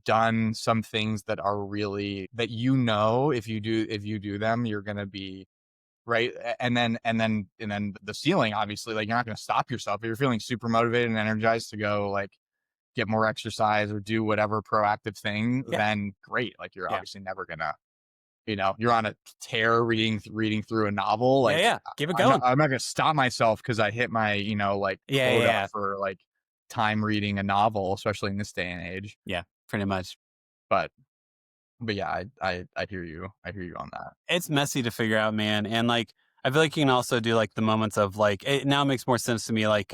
Speaker 3: done some things that are really, that if you do them, you're going to be right. And then the ceiling, obviously, like you're not going to stop yourself. If you're feeling super motivated and energized to go like get more exercise or do whatever proactive thing, then great. Like you're obviously never gonna, you're on a tear reading through a novel. Like
Speaker 4: keep it going.
Speaker 3: I'm not gonna stop myself because I hit my, quota for like time reading a novel, especially in this day and age.
Speaker 4: Yeah. pretty much.
Speaker 3: But yeah, I hear you. I hear you on that.
Speaker 4: It's messy to figure out, man. And like, I feel like you can also do like the moments of like, it now makes more sense to me. Like,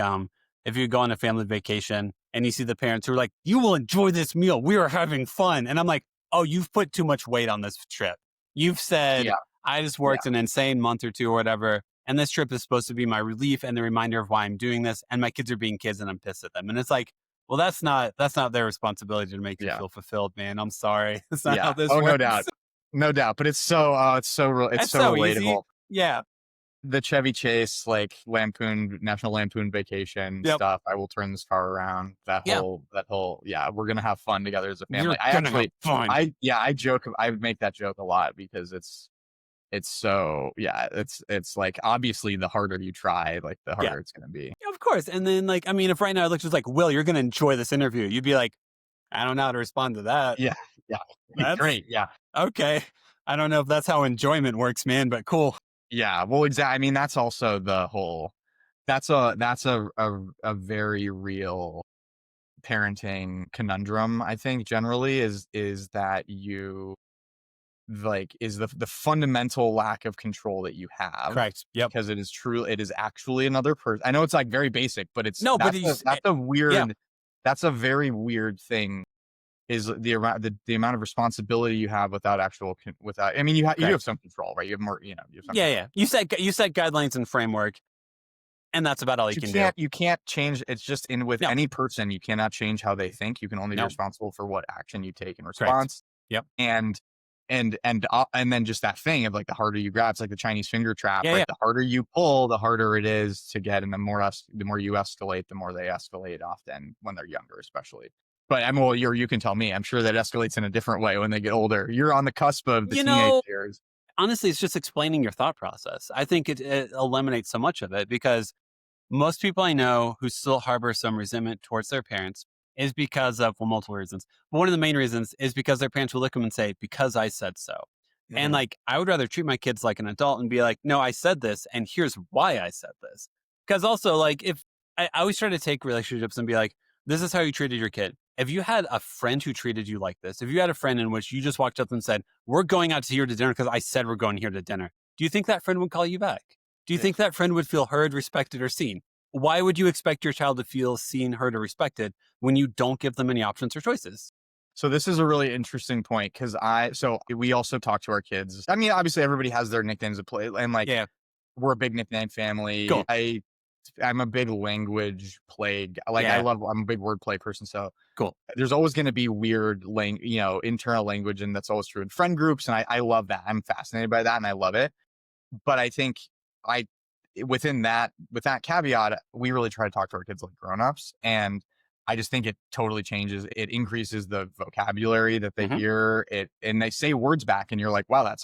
Speaker 4: if you go on a family vacation and you see the parents who are like, you will enjoy this meal. We are having fun. And I'm like, oh, you've put too much weight on this trip. You've said,
Speaker 3: Yeah,
Speaker 4: I just
Speaker 3: yeah,
Speaker 4: worked an insane month or two or whatever. And this trip is supposed to be my relief and the reminder of why I'm doing this. And my kids are being kids and I'm pissed at them. And it's like, well, that's not their responsibility to make you
Speaker 3: yeah,
Speaker 4: feel fulfilled, man. I'm sorry. That's not how
Speaker 3: yeah.
Speaker 4: this
Speaker 3: Oh, no
Speaker 4: works.
Speaker 3: doubt, no doubt. But it's
Speaker 4: It's
Speaker 3: so
Speaker 4: so easy.
Speaker 3: relatable.
Speaker 4: Yeah.
Speaker 3: The Chevy Chase, like National Lampoon Vacation
Speaker 4: Yep.
Speaker 3: stuff. I will turn this car around.
Speaker 4: Yeah.
Speaker 3: Yeah, we're gonna have fun together as a family.
Speaker 4: You're gonna have fun.
Speaker 3: I joke. I make that joke a lot because it's so, yeah, it's like, obviously the harder you try, like the
Speaker 4: Yeah.
Speaker 3: harder it's gonna be.
Speaker 4: Of course. And then like, I mean, if right now it looks just like, Will, you're gonna enjoy this interview, you'd be like, I don't know how to respond to that.
Speaker 3: Yeah, yeah,
Speaker 4: That's
Speaker 3: great. Yeah,
Speaker 4: okay. I don't know if that's how enjoyment works, man, but cool.
Speaker 3: yeah. Well, exactly. I mean, that's also the whole. That's a very real parenting conundrum. I think generally is that you like is the fundamental lack of control that you have.
Speaker 4: Correct. Yep.
Speaker 3: Because it is actually another person. I know it's like very basic, but
Speaker 4: No, but he's
Speaker 3: that's a weird,
Speaker 4: yeah.
Speaker 3: that's a very weird thing, is the amount of responsibility you have without without, I mean, you
Speaker 4: Correct.
Speaker 3: have some control, right? You have more, you have some
Speaker 4: Yeah,
Speaker 3: control.
Speaker 4: yeah. You set guidelines and framework, and that's about all you can do.
Speaker 3: You can't change. It's just with
Speaker 4: No.
Speaker 3: any person, you cannot change how they think. You can only be
Speaker 4: No.
Speaker 3: responsible for what action you take in
Speaker 4: Correct.
Speaker 3: response.
Speaker 4: Yep.
Speaker 3: And then just that thing of like, the harder you grab, it's like the Chinese finger trap,
Speaker 4: Yeah,
Speaker 3: right?
Speaker 4: yeah.
Speaker 3: The harder you pull, the harder it is to get, and the more you escalate, the more they escalate, often when they're younger, especially. But well, you can tell me. I'm sure that escalates in a different way when they get older. You're on the cusp of the teenage years.
Speaker 4: Honestly, it's just explaining your thought process. I think it eliminates so much of it, because most people I know who still harbor some resentment towards their parents is because of, well, multiple reasons. But one of the main reasons is because their parents will look at them and say, because I said so. And like, I would rather treat my kids like an adult and be like, no, I said this, and here's why I said this. Because also, like, if I always try to take relationships and be like, this is how you treated your kid. If you had a friend who treated you like this, if you had a friend in which you just walked up and said, we're going out to here to dinner because I said we're going here to dinner, do you think that friend would call you back? Do you think that friend would feel heard, respected, or seen? Why would you expect your child to feel seen, heard, or respected when you don't give them any options or choices?
Speaker 3: So this is a really interesting point, because we also talk to our kids. I mean, obviously everybody has their nicknames to play, and like,
Speaker 4: Yeah.
Speaker 3: we're a big nickname family.
Speaker 4: Cool.
Speaker 3: I'm a big language plague. Like,
Speaker 4: Yeah.
Speaker 3: I'm a big wordplay person. So
Speaker 4: Cool.
Speaker 3: there's always going to be weird internal language, and that's always true in friend groups. And I love that. I'm fascinated by that, and I love it. But I think with that caveat, we really try to talk to our kids like grownups, and I just think it totally changes. It increases the vocabulary that they hear it, and they say words back, and you're like, wow,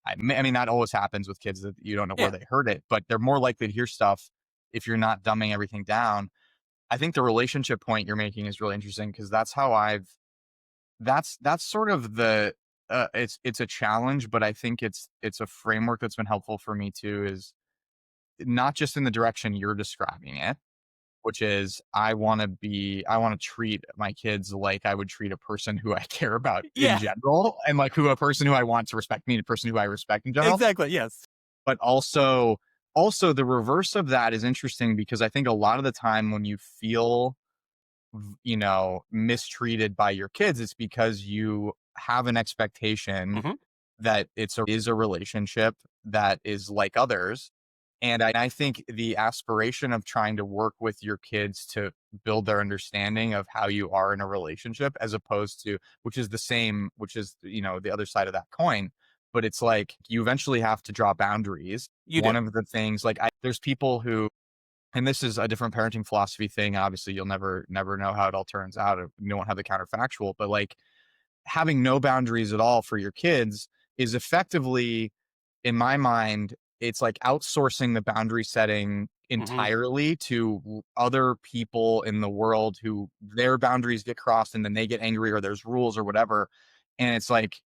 Speaker 3: I mean, that always happens with kids, that you don't know where they heard it, but they're more likely to hear stuff if you're not dumbing everything down. I think the relationship point you're making is really interesting, because that's how that's sort of the, it's a challenge, but I think it's a framework that's been helpful for me too, is not just in the direction you're describing it, which is, I want to treat my kids like I would treat a person who I care about in general, and like a person who I want to respect me, and a person who I respect in general.
Speaker 4: Exactly. Yes.
Speaker 3: But also the reverse of that is interesting, because I think a lot of the time when you feel, mistreated by your kids, it's because you have an expectation that is a relationship that is like others. And I think the aspiration of trying to work with your kids to build their understanding of how you are in a relationship, as opposed to, which is the other side of that coin. But it's like, you eventually have to draw boundaries. One of the things, like, there's people who, and this is a different parenting philosophy thing. Obviously, you'll never know how it all turns out. You won't have the counterfactual, but like, having no boundaries at all for your kids is effectively, in my mind, it's like outsourcing the boundary setting entirely to other people in the world, who their boundaries get crossed and then they get angry, or there's rules or whatever. And it's like,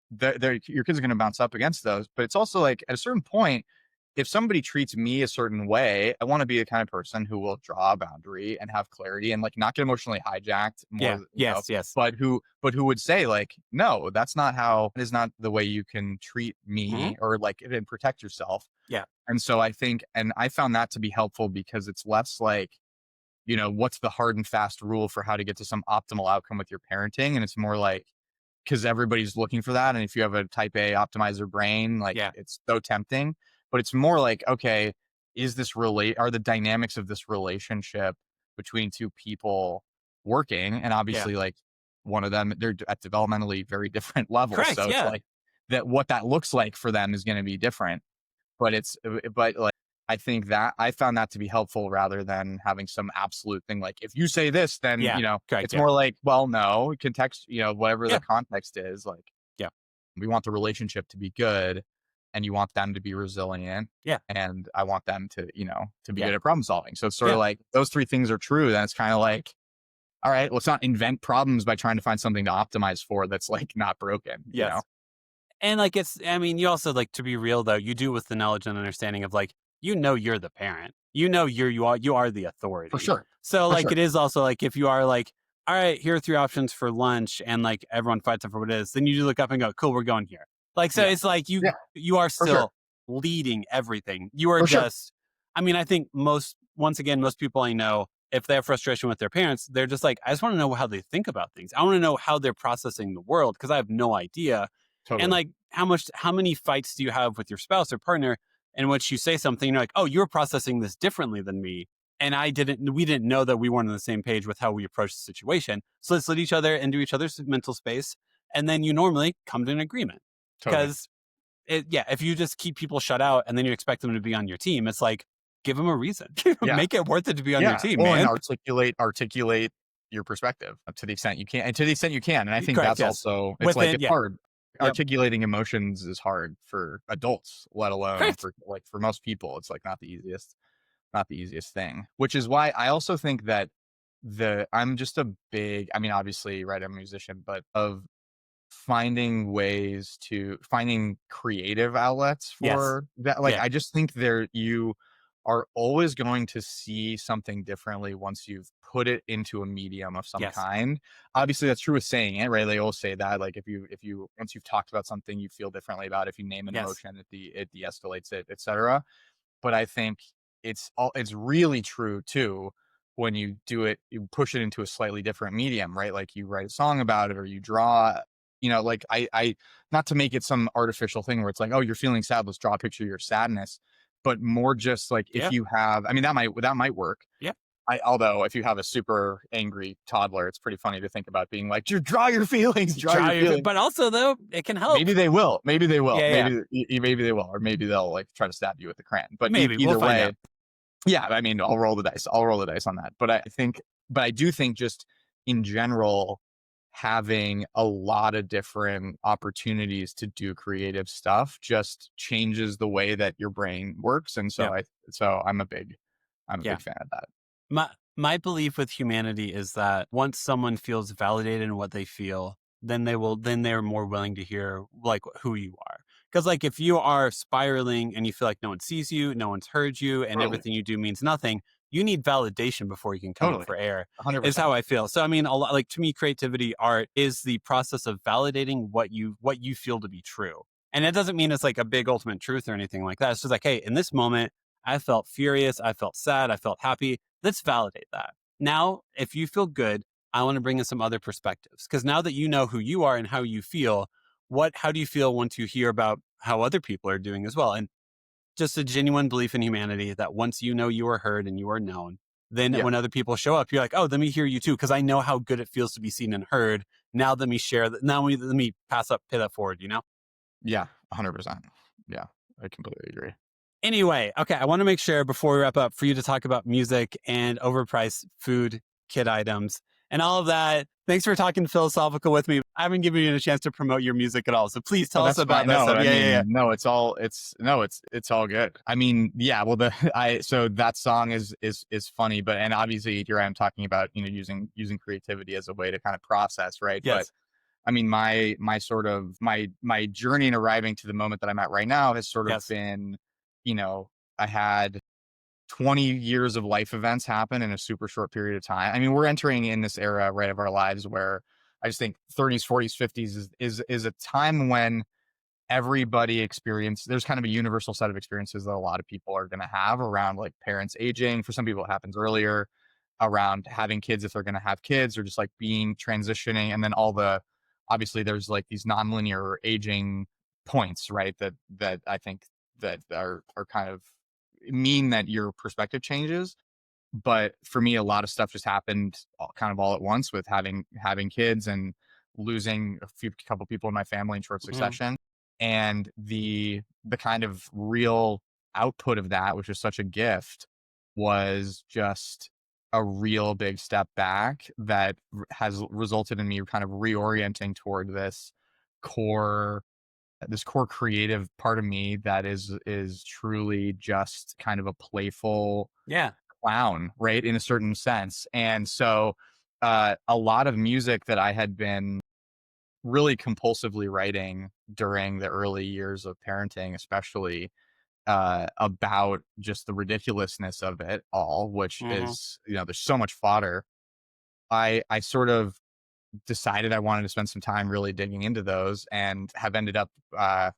Speaker 3: your kids are going to bounce up against those. But it's also like, at a certain point, if somebody treats me a certain way, I want to be the kind of person who will draw a boundary and have clarity and like not get emotionally hijacked more,
Speaker 4: Yeah. Yes. Yes.
Speaker 3: but who would say like, no, that's not how, it is not the way you can treat
Speaker 4: Mhm.
Speaker 3: me or like and protect yourself.
Speaker 4: Yeah.
Speaker 3: And so I think, and I found that to be helpful because it's less like, what's the hard and fast rule for how to get to some optimal outcome with your parenting? And it's more like, because everybody's looking for that. And if you have a type A optimizer brain, like
Speaker 4: Yeah.
Speaker 3: it's so tempting, but it's more like, okay, are the dynamics of this relationship between two people working? And
Speaker 4: Yeah.
Speaker 3: obviously like one of them, they're at developmentally very different levels.
Speaker 4: Correct.
Speaker 3: So it's
Speaker 4: Yeah.
Speaker 3: like that, what that looks like for them is going to be different, but but like, I think that I found that to be helpful rather than having some absolute thing. Like, if you say this, then,
Speaker 4: Yeah. Correct.
Speaker 3: it's
Speaker 4: Yeah.
Speaker 3: more like, well, no, context, whatever
Speaker 4: Yeah.
Speaker 3: the context is, like,
Speaker 4: Yeah.
Speaker 3: we want the relationship to be good and you want them to be resilient.
Speaker 4: Yeah.
Speaker 3: And I want them to, to be
Speaker 4: Yeah.
Speaker 3: good at problem solving. So it's sort
Speaker 4: Yeah.
Speaker 3: of like those three things are true. Then it's kind of like, all right, let's not invent problems by trying to find something to optimize for that's like not broken,
Speaker 4: Yes. And like I mean, you also like, to be real though, you do with the knowledge and understanding of like, you're the parent. You are the authority.
Speaker 3: For sure.
Speaker 4: So
Speaker 3: For
Speaker 4: like
Speaker 3: sure.
Speaker 4: it is also like, if you are like, all right, here are 3 options for lunch, and like everyone fights over what it is, then you do look up and go, cool, we're going here. Like, so
Speaker 3: Yeah.
Speaker 4: it's like
Speaker 3: Yeah.
Speaker 4: you are
Speaker 3: For sure.
Speaker 4: still leading everything. You are
Speaker 3: For sure.
Speaker 4: just, I mean, I think most people I know, if they have frustration with their parents, they're just like, I just want to know how they think about things. I want to know how they're processing the world, because I have no idea. And
Speaker 3: Totally.
Speaker 4: like, how many fights do you have with your spouse or partner in which you say something and you're like, oh, you're processing this differently than me, and we didn't know that we weren't on the same page with how we approach the situation. So let's let each other into each other's mental space, and then you normally come to an agreement.
Speaker 3: Totally.
Speaker 4: Because if you just keep people shut out and then you expect them to be on your team, it's like, give them a reason.
Speaker 3: Yeah.
Speaker 4: Make it worth it to be on your team,
Speaker 3: Well, and
Speaker 4: man.
Speaker 3: articulate your perspective to the extent you can, and to the extent you can. And I think
Speaker 4: Correct,
Speaker 3: that's
Speaker 4: yes.
Speaker 3: also, it's like, it's hard.
Speaker 4: Yep.
Speaker 3: Articulating emotions is hard for adults, let alone
Speaker 4: Correct.
Speaker 3: for most people. It's like not the easiest thing, which is why I also think that I'm just a big, I mean, obviously, right, I'm a musician, but of finding creative outlets
Speaker 4: Yes.
Speaker 3: for that. Like,
Speaker 4: Yeah.
Speaker 3: I just think you are always going to see something differently once you've put it into a medium of some
Speaker 4: Yes.
Speaker 3: kind. Obviously, that's true with saying it, right? They always say that, like, if you once you've talked about something, you feel differently about it. If you name an
Speaker 4: Yes.
Speaker 3: emotion, it de-escalates it, etc. But I think it's really true too when you you push it into a slightly different medium, right? Like, you write a song about it or you draw, like, I not to make it some artificial thing where it's like, oh, you're feeling sad, let's draw a picture of your sadness, but more just like, if
Speaker 4: Yeah.
Speaker 3: you have, I mean, that might work.
Speaker 4: Yeah.
Speaker 3: Although if you have a super angry toddler, it's pretty funny to think about being like, draw your feelings,
Speaker 4: But also though, it can help.
Speaker 3: Maybe they will.
Speaker 4: Yeah,
Speaker 3: Maybe they will, or maybe they'll like try to stab you with the crayon. But
Speaker 4: Maybe.
Speaker 3: either
Speaker 4: We'll find
Speaker 3: way,
Speaker 4: out.
Speaker 3: yeah. I mean, I'll roll the dice. I'll roll the dice on that. But I do think just in general, having a lot of different opportunities to do creative stuff just changes the way that your brain works. And so I'm a big fan of that.
Speaker 4: My belief with humanity is that once someone feels validated in what they feel, then they're more willing to hear like who you are. Because like, if you are spiraling and you feel like no one sees you, no one's heard you, and
Speaker 3: Totally.
Speaker 4: everything you do means nothing, you need validation before you can come up for air.
Speaker 3: 100%.
Speaker 4: Is how I feel. So I mean, a lot, like, to me, creativity, art is the process of validating what you feel to be true. And it doesn't mean it's like a big ultimate truth or anything like that. It's just like, hey, in this moment, I felt furious, I felt sad, I felt happy. Let's validate that. Now, if you feel good, I want to bring in some other perspectives. Because now that you know who you are and how you feel, how do you feel once you hear about how other people are doing as well? And just a genuine belief in humanity that once you know you are heard and you are known, then when other people show up, you're like, oh, let me hear you too, because I know how good it feels to be seen and heard. Now let me share that. Now let me pay that forward,
Speaker 3: Yeah, 100%. Yeah, I completely agree.
Speaker 4: Anyway, okay, I want to make sure before we wrap up for you to talk about music and overpriced food, kid items, and all of that. Thanks for talking philosophical with me. I haven't given you a chance to promote your music at all, so please tell us about that stuff.
Speaker 3: No, it's all good. I mean, yeah. Well, so that song is funny, but and obviously here I am talking about using creativity as a way to kind of process, right?
Speaker 4: Yes.
Speaker 3: But I mean, my sort of my journey in arriving to the moment that I'm at right now has sort of been I had 20 years of life events happen in a super short period of time. I mean, we're entering in this era, right, of our lives where I just think 30s, 40s, 50s is a time when there's kind of a universal set of experiences that a lot of people are going to have around like parents aging. For some people, it happens earlier, around having kids if they're going to have kids, or just like being transitioning. And then obviously there's like these nonlinear aging points, right? That I think that are kind of mean that your perspective changes. But for me, a lot of stuff just happened kind of all at once with having kids and losing couple people in my family in short succession. And the kind of real output of that, which was such a gift, was just a real big step back that has resulted in me kind of reorienting toward core this core creative part of me that is truly just kind of a playful
Speaker 4: Yeah.
Speaker 3: clown, right, in a certain sense. And so a lot of music that I had been really compulsively writing during the early years of parenting, especially about just the ridiculousness of it all, which is, there's so much fodder. I sort of decided I wanted to spend some time really digging into those, and have ended up kind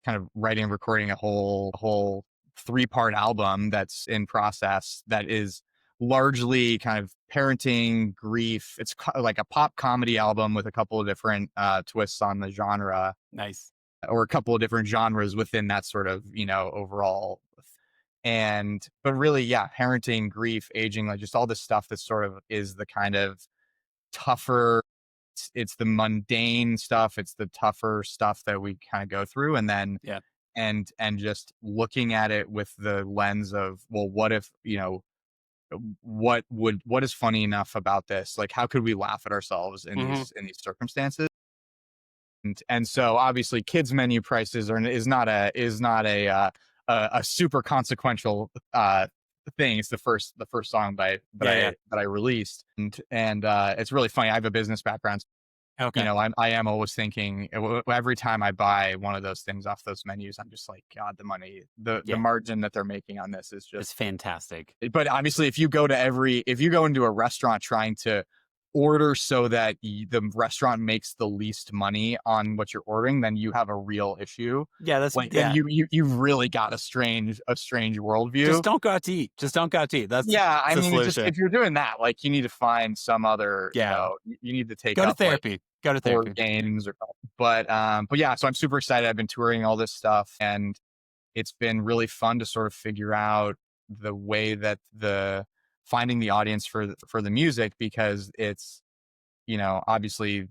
Speaker 3: of writing and recording a whole 3-part album that's in process, that is largely kind of parenting, grief. It's like a pop comedy album with a couple of different twists on the genre,
Speaker 4: Nice.
Speaker 3: or a couple of different genres within that sort of, overall. But really, yeah, parenting, grief, aging, like just all this stuff that sort of is the kind of tougher, it's the mundane stuff, it's the tougher stuff that we kind of go through. And then
Speaker 4: Yeah.
Speaker 3: and just looking at it with the lens of, well, what if, what is funny enough about this? Like, how could we laugh at ourselves in these circumstances? And so obviously kids menu prices is not a super consequential thing. It's the first song that I released. And it's really funny. I have a business background.
Speaker 4: Okay.
Speaker 3: I am always thinking, every time I buy one of those things off those menus, I'm just like, God, the margin that they're making on this is
Speaker 4: It's
Speaker 3: just
Speaker 4: fantastic.
Speaker 3: But obviously, if you go into a restaurant trying to order so that the restaurant makes the least money on what you're ordering, then you have a real issue.
Speaker 4: Yeah,
Speaker 3: Then you've really got a strange worldview.
Speaker 4: Just don't go out to eat. That's
Speaker 3: I
Speaker 4: the
Speaker 3: mean,
Speaker 4: solution.
Speaker 3: if you're doing that, like, you need to find some other, you need to take
Speaker 4: Go to
Speaker 3: up
Speaker 4: therapy.
Speaker 3: like
Speaker 4: Go to therapy.
Speaker 3: board games but yeah, so I'm super excited. I've been touring all this stuff, and it's been really fun to sort of figure out the way that finding the audience for the music, because it's, obviously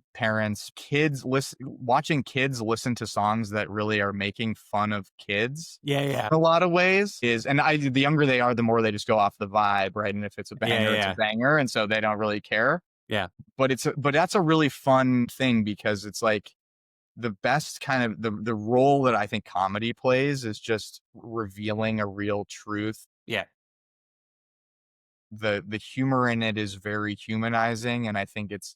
Speaker 3: watching kids listen to songs that really are making fun of kids.
Speaker 4: Yeah.
Speaker 3: In a lot of ways the younger they are, the more they just go off the vibe, right? And if it's a banger, it's a banger. And so they don't really care.
Speaker 4: Yeah.
Speaker 3: But that's a really fun thing, because it's like, the best kind of the role that I think comedy plays is just revealing a real truth.
Speaker 4: Yeah.
Speaker 3: The humor in it is very humanizing, and I think it's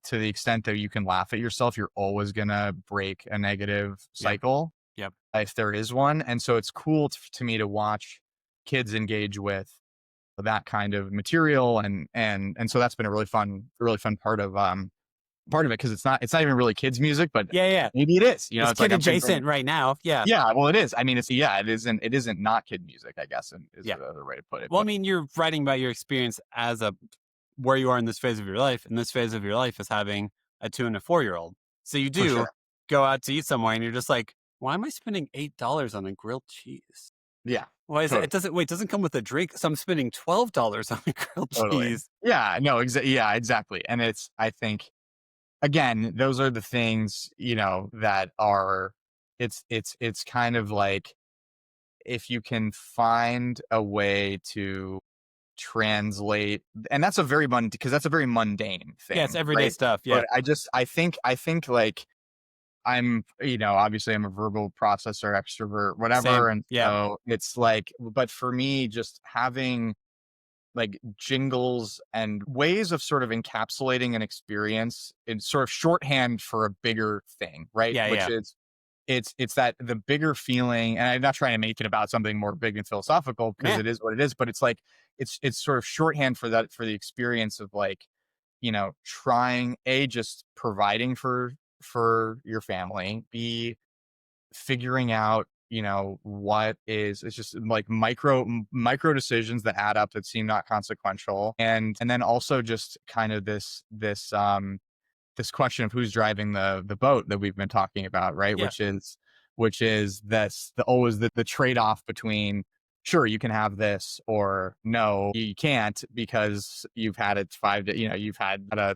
Speaker 3: to the extent that you can laugh at yourself, you're always gonna break a negative cycle.
Speaker 4: Yep.
Speaker 3: If there is one. And so it's cool to me to watch kids engage with that kind of material, and so that's been a really fun part of it, because it's not even really kids music, but maybe it is.
Speaker 4: It's kid adjacent right now. Yeah.
Speaker 3: Yeah, well, it is. I mean, it isn't not kid music, I guess, and is the other way to put it.
Speaker 4: Well, I mean, you're writing about your experience where you are in this phase of your life, and this phase of your life is having a 2 and a 4-year-old. So you do go out to eat somewhere, and you're just like, why am I spending $8 on a grilled cheese?
Speaker 3: Yeah.
Speaker 4: Why is it doesn't come with a drink, so I'm spending $12 on a grilled cheese.
Speaker 3: Yeah, no, exactly. And I think, again, those are the things, that are, it's kind of like, if you can find a way to translate, and that's a very mundane thing.
Speaker 4: Yeah, it's everyday stuff. Yeah.
Speaker 3: But I think like, I'm, obviously I'm a verbal processor, extrovert, whatever.
Speaker 4: Same.
Speaker 3: And so it's like, but for me, just having like jingles and ways of sort of encapsulating an experience in sort of shorthand for a bigger thing, right?
Speaker 4: Yeah,
Speaker 3: Which is, it's that the bigger feeling, and I'm not trying to make it about something more big and philosophical because
Speaker 4: Yeah.
Speaker 3: it is what it is, but it's like it's sort of shorthand for that, for the experience of like, trying, just providing for your family, b figuring out, what is, it's just like micro decisions that add up that seem not consequential, and then also just kind of this question of who's driving the boat that we've been talking about, right?
Speaker 4: Yeah.
Speaker 3: Which is this the always the trade-off between, sure, you can have this, or no, you can't because you've had it you've had a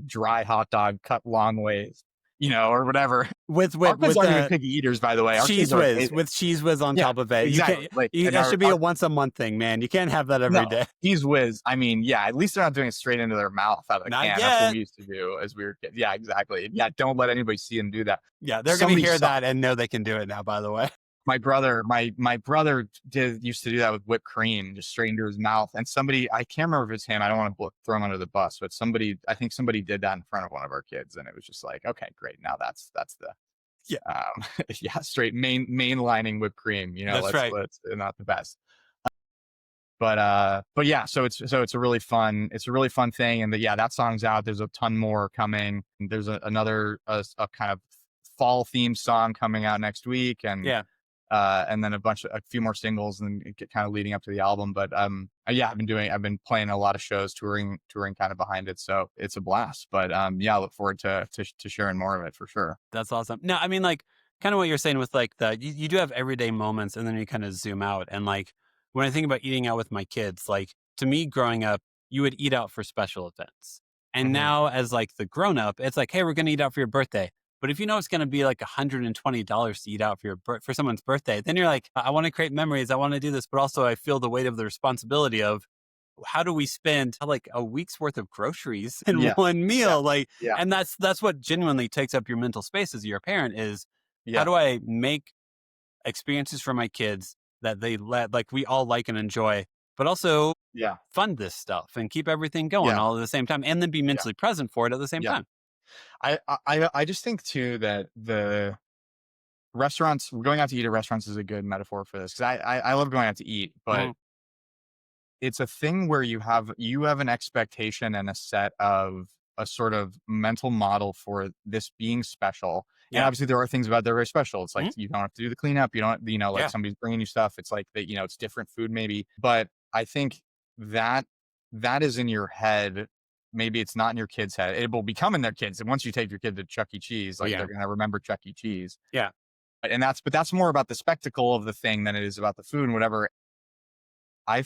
Speaker 3: dry hot dog cut long ways, or whatever.
Speaker 4: With
Speaker 3: Our
Speaker 4: with
Speaker 3: kids
Speaker 4: with
Speaker 3: aren't even
Speaker 4: the
Speaker 3: picky eaters, by the way. Our kids
Speaker 4: cheese
Speaker 3: are
Speaker 4: whiz,
Speaker 3: amazing.
Speaker 4: with cheese whiz on
Speaker 3: Yeah,
Speaker 4: top of it. You
Speaker 3: exactly.
Speaker 4: can't.
Speaker 3: Like, and
Speaker 4: That should be a once a month thing, man. You can't have that every
Speaker 3: no,
Speaker 4: day.
Speaker 3: cheese whiz. I mean, yeah, at least they're not doing it straight into their mouth out of the
Speaker 4: Not
Speaker 3: can. That's what
Speaker 4: yet.
Speaker 3: we used to do as we were kids. Yeah, exactly. Yeah, don't let anybody see them do that.
Speaker 4: Yeah, they're gonna
Speaker 3: Somebody
Speaker 4: hear
Speaker 3: saw
Speaker 4: that and know they can do it now. By the way.
Speaker 3: my brother used to do that with whipped cream, just straight into his mouth. And somebody, I can't remember if it's him, I don't want to throw him under the bus, but I think somebody did that in front of one of our kids, and it was just like, okay, great, now that's the
Speaker 4: Yeah.
Speaker 3: yeah, straight mainlining whipped cream,
Speaker 4: That's right.
Speaker 3: let's not the best. But yeah, so it's a really fun thing, and yeah, that song's out. There's a ton more coming. There's another a kind of fall themed song coming out next week,
Speaker 4: Yeah.
Speaker 3: and then a few more singles, and get kind of leading up to the album. But yeah, I've been playing a lot of shows, touring kind of behind it, so it's a blast. But yeah, I look forward to sharing more of it for sure.
Speaker 4: That's awesome. No, I mean, like, kind of what you're saying with like you do have everyday moments, and then you kind of zoom out. And like, when I think about eating out with my kids, like, to me, growing up, you would eat out for special events. And
Speaker 3: Mhm.
Speaker 4: now, as like the grown up, it's like, hey, we're going to eat out for your birthday. But if you know it's going to be like $120 to eat out for someone's birthday, then you're like, I want to create memories. I want to do this. But also, I feel the weight of the responsibility of, how do we spend like a week's worth of groceries in
Speaker 3: Yeah.
Speaker 4: one meal?
Speaker 3: Yeah.
Speaker 4: Like,
Speaker 3: Yeah.
Speaker 4: and that's what genuinely takes up your mental space as your parent is,
Speaker 3: Yeah.
Speaker 4: how do I make experiences for my kids that like we all like and enjoy, but also
Speaker 3: Yeah.
Speaker 4: fund this stuff and keep everything going
Speaker 3: Yeah.
Speaker 4: all at the same time, and then be mentally present for it at the same
Speaker 3: Yeah.
Speaker 4: time.
Speaker 3: I just think too that the restaurants, going out to eat at restaurants is a good metaphor for this, because I love going out to eat, but
Speaker 4: Mhm.
Speaker 3: it's a thing where you have an expectation and a set of a sort of mental model for this being special. And
Speaker 4: Yeah.
Speaker 3: obviously there are things about that are very special. It's like,
Speaker 4: Mhm.
Speaker 3: you don't have to do the cleanup. You don't, like,
Speaker 4: Yeah.
Speaker 3: somebody's bringing you stuff. It's like that, it's different food maybe. But I think that is in your head. Maybe it's not in your kid's head. It will become in their kids. And once you take your kid to Chuck E. Cheese, like,
Speaker 4: Yeah.
Speaker 3: they're going to remember Chuck E. Cheese.
Speaker 4: Yeah.
Speaker 3: And but that's more about the spectacle of the thing than it is about the food and whatever. I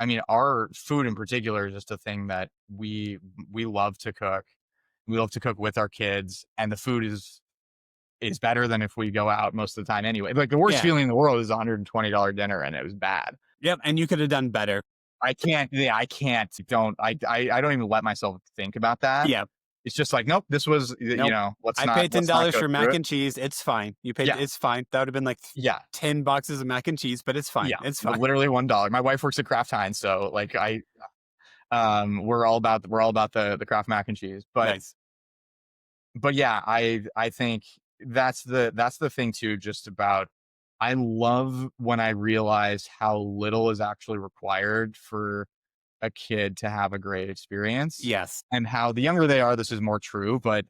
Speaker 3: mean, our food in particular is just a thing that we love to cook. We love to cook with our kids, and the food is better than if we go out most of the time anyway. Like, the worst
Speaker 4: Yeah.
Speaker 3: feeling in the world is a $120 dinner, and it was bad.
Speaker 4: Yep. And you could have done better.
Speaker 3: I can't. Yeah, I can't. I don't even let myself think about that.
Speaker 4: Yeah.
Speaker 3: It's just like, nope. This was
Speaker 4: Nope.
Speaker 3: let's
Speaker 4: I
Speaker 3: not.
Speaker 4: paid
Speaker 3: let's not
Speaker 4: $10
Speaker 3: go
Speaker 4: for
Speaker 3: through
Speaker 4: mac
Speaker 3: it.
Speaker 4: and cheese. It's fine. You paid.
Speaker 3: Yeah.
Speaker 4: It's fine. That would have been like
Speaker 3: Yeah.
Speaker 4: 10 boxes of mac and cheese, but it's fine.
Speaker 3: Yeah.
Speaker 4: It's fine.
Speaker 3: Literally $1. My wife works at Kraft Heinz, so like we're all about the Kraft mac and cheese.
Speaker 4: Nice.
Speaker 3: But yeah, I think that's the thing too, just about, I love when I realize how little is actually required for a kid to have a great experience.
Speaker 4: Yes.
Speaker 3: And how the younger they are, this is more true, but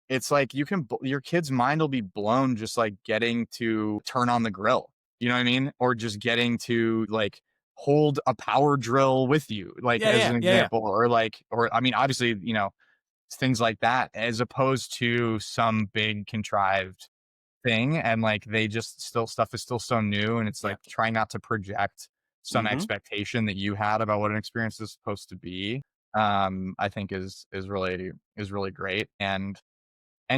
Speaker 3: it's like, your kid's mind will be blown just like getting to turn on the grill. You know what I mean? Or just getting to like hold a power drill with you, like, as an example, or I mean, obviously, things like that, as opposed to some big contrived thing. And like, stuff is still so new, and it's like, trying not to project some
Speaker 4: Mhm.
Speaker 3: expectation that you had about what an experience is supposed to be. I think is really great. And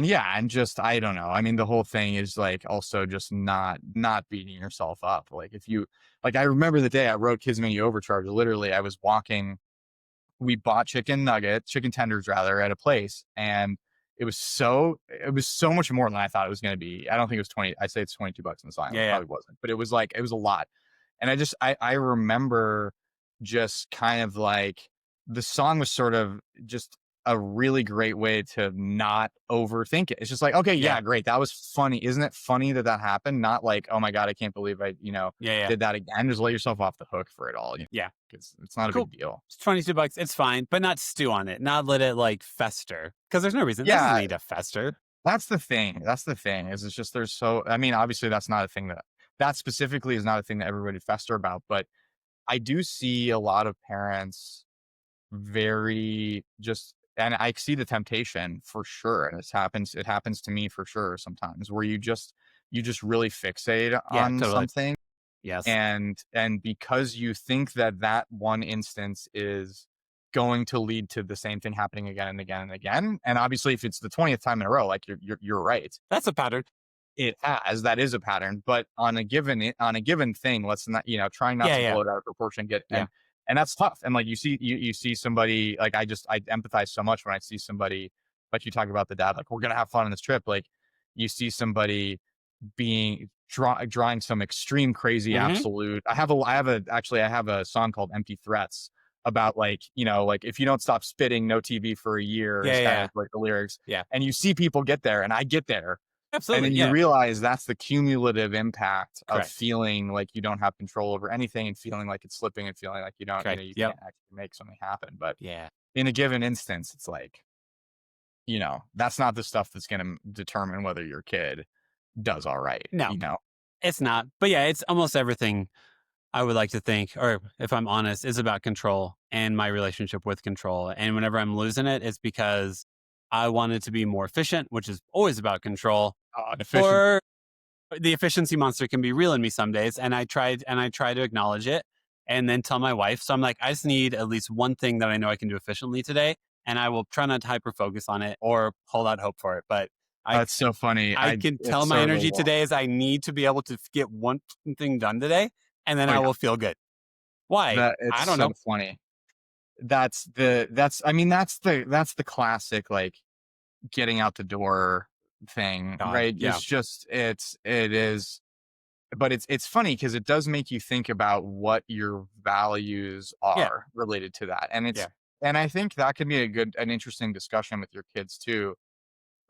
Speaker 3: yeah, and just, I don't know. I mean, the whole thing is like, also just not beating yourself up. Like, if you, like, I remember the day I wrote Kids Menu Overcharge. Literally, I was walking. We bought chicken tenders rather, at a place, and it was so much more than I thought it was going to be. I don't think it was 20. I say it's $22 in the sign.
Speaker 4: Yeah,
Speaker 3: It
Speaker 4: yeah.
Speaker 3: probably wasn't, but it was a lot. And I remember just kind of like, the song was sort of just a really great way to not overthink it. It's just like, okay, yeah, great. That was funny. Isn't it funny that that happened? Not like, oh my God, I can't believe I, did that again. Just let yourself off the hook for it all.
Speaker 4: Yeah.
Speaker 3: Because it's not a
Speaker 4: Cool.
Speaker 3: big deal.
Speaker 4: It's $22. It's fine, but not stew on it. Not let it like fester. Because there's no reason. This doesn't
Speaker 3: Yeah,
Speaker 4: need to fester.
Speaker 3: that's the thing. That's the thing. Is it's just I mean, obviously that's not a thing that specifically is not a thing that everybody fester about, but I do see a lot of parents very just, and I see the temptation for sure. And it happens to me for sure sometimes, where you just really fixate
Speaker 4: Yeah,
Speaker 3: on
Speaker 4: totally.
Speaker 3: something,
Speaker 4: Yes.
Speaker 3: and because you think that that one instance is going to lead to the same thing happening again and again and again, and obviously if it's the 20th time in a row, like you're right,
Speaker 4: That's a pattern.
Speaker 3: that is a pattern. But on a given thing, let's not, trying not to blow it out of proportion, and that's tough. And like you see somebody, like I empathize so much when I see somebody, like you talk about the dad, like we're gonna have fun on this trip, like you see somebody drawing some extreme crazy absolute. I have a song called Empty Threats about like, like if you don't stop spitting, no TV for a year is kind of like the lyrics.
Speaker 4: Yeah.
Speaker 3: And you see people get there, and I get there.
Speaker 4: Absolutely.
Speaker 3: And then you realize that's the cumulative impact of
Speaker 4: Correct.
Speaker 3: feeling like you don't have control over anything, and feeling like it's slipping, and feeling like you don't, you can't actually make something happen. But in a given instance, it's like, that's not the stuff that's going to determine whether your kid does all right.
Speaker 4: No, it's not. But yeah, it's almost everything I would like to think, or if I'm honest, is about control and my relationship with control. And whenever I'm losing it, it's because I want it to be more efficient, which is always about control. Or the efficiency monster can be real in me some days. And I try to acknowledge it and then tell my wife. So I'm like, I just need at least one thing that I know I can do efficiently today. And I will try not to hyper focus on it or hold out hope for it. But
Speaker 3: that's so funny.
Speaker 4: I can tell my energy today is I need to be able to get one thing done today, and then I will feel good. Why? I don't know.
Speaker 3: Funny. That's the classic, like, getting out the door thing, right?
Speaker 4: Yeah.
Speaker 3: It's just, it is, but it's funny because it does make you think about what your values are related to that. And and I think that can be an interesting discussion with your kids too,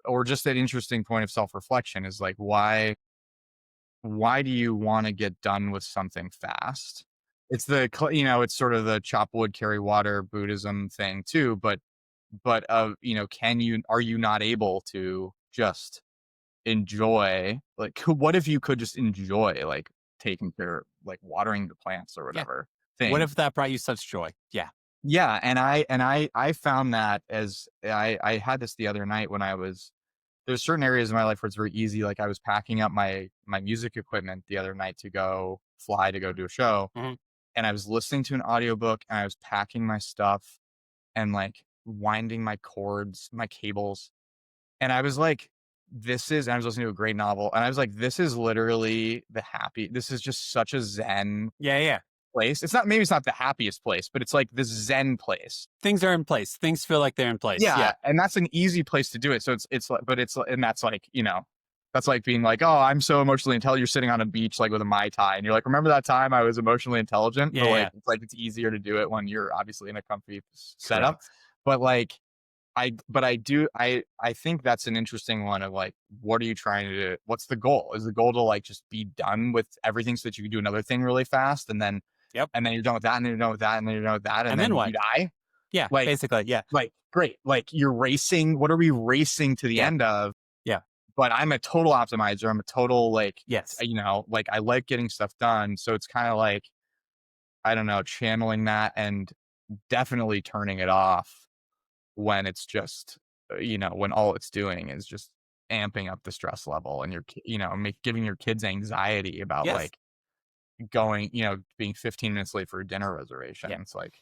Speaker 3: or just an interesting point of self-reflection is like, why do you want to get done with something fast? It's it's sort of the chop wood, carry water Buddhism thing too, but are you not able to just enjoy, like, what if you could just enjoy, like, taking care, like watering the plants or whatever thing?
Speaker 4: What if that brought you such joy?
Speaker 3: Yeah, and I found that, as I had this the other night when there's certain areas in my life where it's very easy. Like I was packing up my music equipment the other night to go do a show, and I was listening to an audiobook, and I was packing my stuff and like winding my cords, my cables, and I was like, and I was listening to a great novel, and I was like, this is literally this is just such a zen place. Maybe it's not the happiest place, but it's like this zen place.
Speaker 4: Things are in place. Things feel like they're in place.
Speaker 3: Yeah. And that's an easy place to do it. So and that's like, that's like being like, oh, I'm so emotionally intelligent. You're sitting on a beach, like with a Mai Tai, and you're like, remember that time I was emotionally intelligent?
Speaker 4: Yeah.
Speaker 3: But it's easier to do it when you're obviously in a comfy setup. But like, I think that's an interesting one of like, what are you trying to do? What's the goal? Is the goal to like just be done with everything so that you can do another thing really fast, and then and then you're done with that, and then you're done with that, and then you're done with that, and then what? You die?
Speaker 4: Yeah,
Speaker 3: like,
Speaker 4: basically, yeah.
Speaker 3: Like, great. Like, you're racing. What are we racing to the end of?
Speaker 4: Yeah.
Speaker 3: But I'm a total optimizer. I'm a total, like,
Speaker 4: yes.
Speaker 3: Like, I like getting stuff done. So it's kind of like, I don't know, channeling that and definitely turning it off when it's just, when all it's doing is just amping up the stress level, and you're, giving your kids anxiety about like going, being 15 minutes late for a dinner reservation. It's like,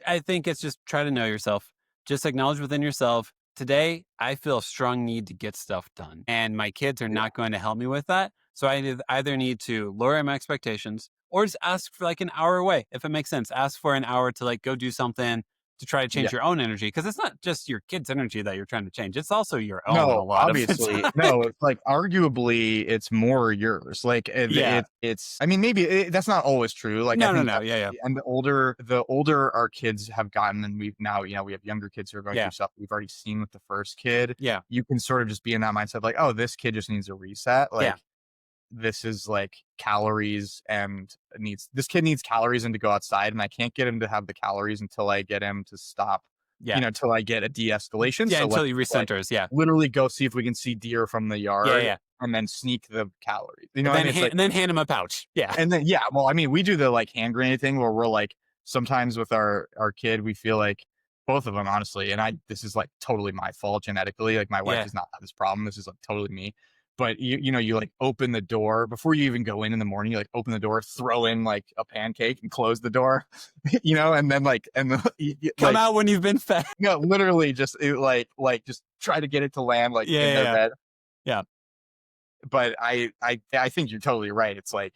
Speaker 4: I think it's just try to know yourself. Just acknowledge within yourself, today I feel a strong need to get stuff done, and my kids are not going to help me with that. So I either need to lower my expectations or just ask for like an hour away. If it makes sense, ask for an hour to like go do something, to try to change
Speaker 3: Yeah.
Speaker 4: your own energy, because it's not just your kid's energy that you're trying to change. It's also your own a
Speaker 3: No,
Speaker 4: lot of
Speaker 3: obviously.
Speaker 4: the time.
Speaker 3: No, it's like arguably it's more yours. Like
Speaker 4: Yeah.
Speaker 3: it's I mean maybe that's not always true. Like I
Speaker 4: No.
Speaker 3: think
Speaker 4: Yeah.
Speaker 3: and the older our kids have gotten, and we've now, we have younger kids who are going
Speaker 4: Yeah.
Speaker 3: through stuff we've already seen with the first kid.
Speaker 4: Yeah.
Speaker 3: You can sort of just be in that mindset like, oh, this kid just needs a reset. Like
Speaker 4: Yeah.
Speaker 3: this is like calories, and this kid needs calories and to go outside, and I can't get him to have the calories until I get him to stop,
Speaker 4: Yeah.
Speaker 3: till I get a de-escalation.
Speaker 4: Yeah.
Speaker 3: So
Speaker 4: Until
Speaker 3: let's
Speaker 4: he
Speaker 3: just, like,
Speaker 4: recenters. Yeah.
Speaker 3: literally go see if we can see deer from the yard,
Speaker 4: Yeah.
Speaker 3: and then sneak the calories. You know
Speaker 4: And
Speaker 3: what I
Speaker 4: then,
Speaker 3: mean? It's like,
Speaker 4: and then hand him a pouch. Yeah.
Speaker 3: and then, yeah, well, I mean, we do the like hand grenade thing where we're like, sometimes with our kid, we feel like both of them, honestly, and this is like totally my fault genetically. Like my wife
Speaker 4: Yeah.
Speaker 3: does not have this problem. This is like totally me. But you like open the door before you even go in the morning. You like open the door, throw in like a pancake, and close the door, and then
Speaker 4: Come out when you've been fed.
Speaker 3: literally just just try to get it to land like in their bed.
Speaker 4: Yeah.
Speaker 3: But I think you're totally right. It's like,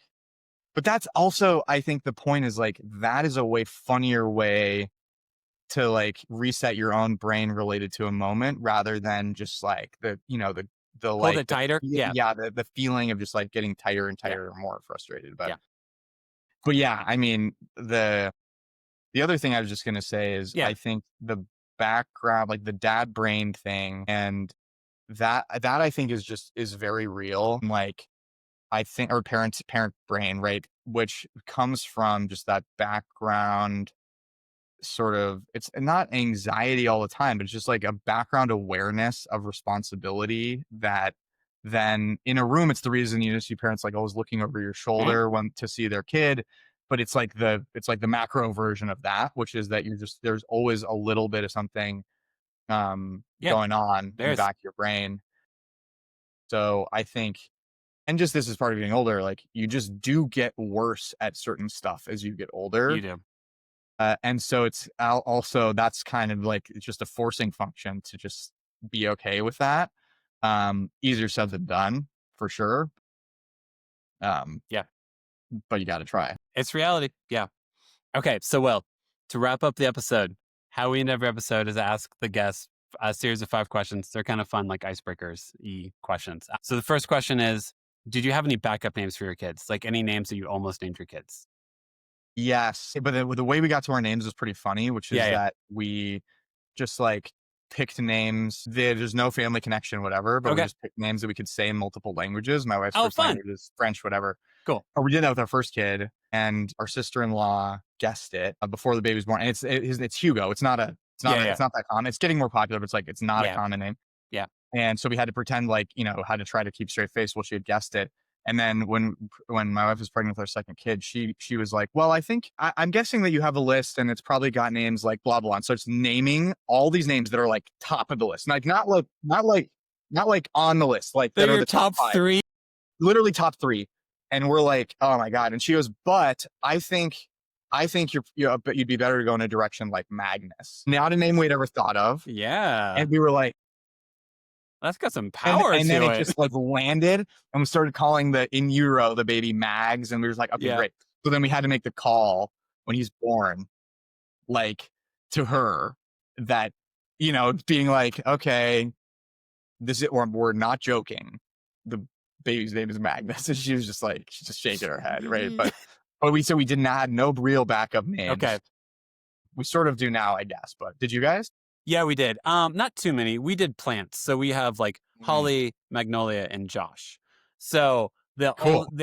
Speaker 3: but that's also, I think the point is like, that is a way funnier way to like reset your own brain related to a moment, rather than just like the
Speaker 4: Hold
Speaker 3: like
Speaker 4: it tighter. Yeah.
Speaker 3: the feeling of just like getting tighter and tighter and more frustrated. But
Speaker 4: Yeah.
Speaker 3: but yeah, I mean, the other thing I was just gonna say is,
Speaker 4: Yeah.
Speaker 3: I think the background, like the dad brain thing, and that I think is very real. Like I think, or parent brain, right, which comes from just that background sort of, it's not anxiety all the time, but it's just like a background awareness of responsibility that then in a room, it's the reason you see parents like always looking over your shoulder when to see their kid. But it's like the macro version of that, which is that there's always a little bit of something going on in the back of your brain. So I think, and just this is part of getting older, like you just do get worse at certain stuff as you get older.
Speaker 4: You do.
Speaker 3: And so it's also, that's kind of like, it's just a forcing function to just be okay with that. Easier said than done, for sure.
Speaker 4: Yeah.
Speaker 3: But you got to try.
Speaker 4: It's reality. Yeah. Okay. So, Will, to wrap up the episode, how we end every episode is ask the guests a series of 5 questions. They're kind of fun, like icebreakers-y questions. So the first question is, did you have any backup names for your kids? Like any names that you almost named your kids?
Speaker 3: Yes. But the way we got to our names was pretty funny, which is that we just like picked names. There's no family connection, whatever, but we just picked names that we could say in multiple languages. My wife's first language is French, whatever.
Speaker 4: Cool.
Speaker 3: Or we did that with our first kid, and our sister-in-law guessed it before the baby was born. And it's Hugo. It's not that common. It's getting more popular, but it's not a common name.
Speaker 4: Yeah.
Speaker 3: And so we had to pretend like, had to try to keep straight face while she had guessed it. And then when my wife was pregnant with our second kid, she was like, well, I think I'm guessing that you have a list and it's probably got names like blah, blah. And so it's naming all these names that are like top of the list. Like, not like on the list. Like
Speaker 4: they're
Speaker 3: that are
Speaker 4: your
Speaker 3: the
Speaker 4: top 3.
Speaker 3: Literally top 3. And we're like, oh my God. And she goes, but I think but you'd be better to go in a direction like Magnus. Not a name we'd ever thought of.
Speaker 4: Yeah.
Speaker 3: And we were like,
Speaker 4: that's got some power
Speaker 3: and then
Speaker 4: to
Speaker 3: it just like landed, and we started calling in utero the baby Mags, and we were like, okay, great. So then we had to make the call when he's born, like to her, that being like, okay, this is, or we're not joking, the baby's name is Magnus, and she's just shaking her head, right? But we had no real backup names.
Speaker 4: Okay,
Speaker 3: we sort of do now, I guess. But did you guys?
Speaker 4: Yeah, we did. Not too many. We did plants. So we have like Holly, Magnolia, and Josh. So the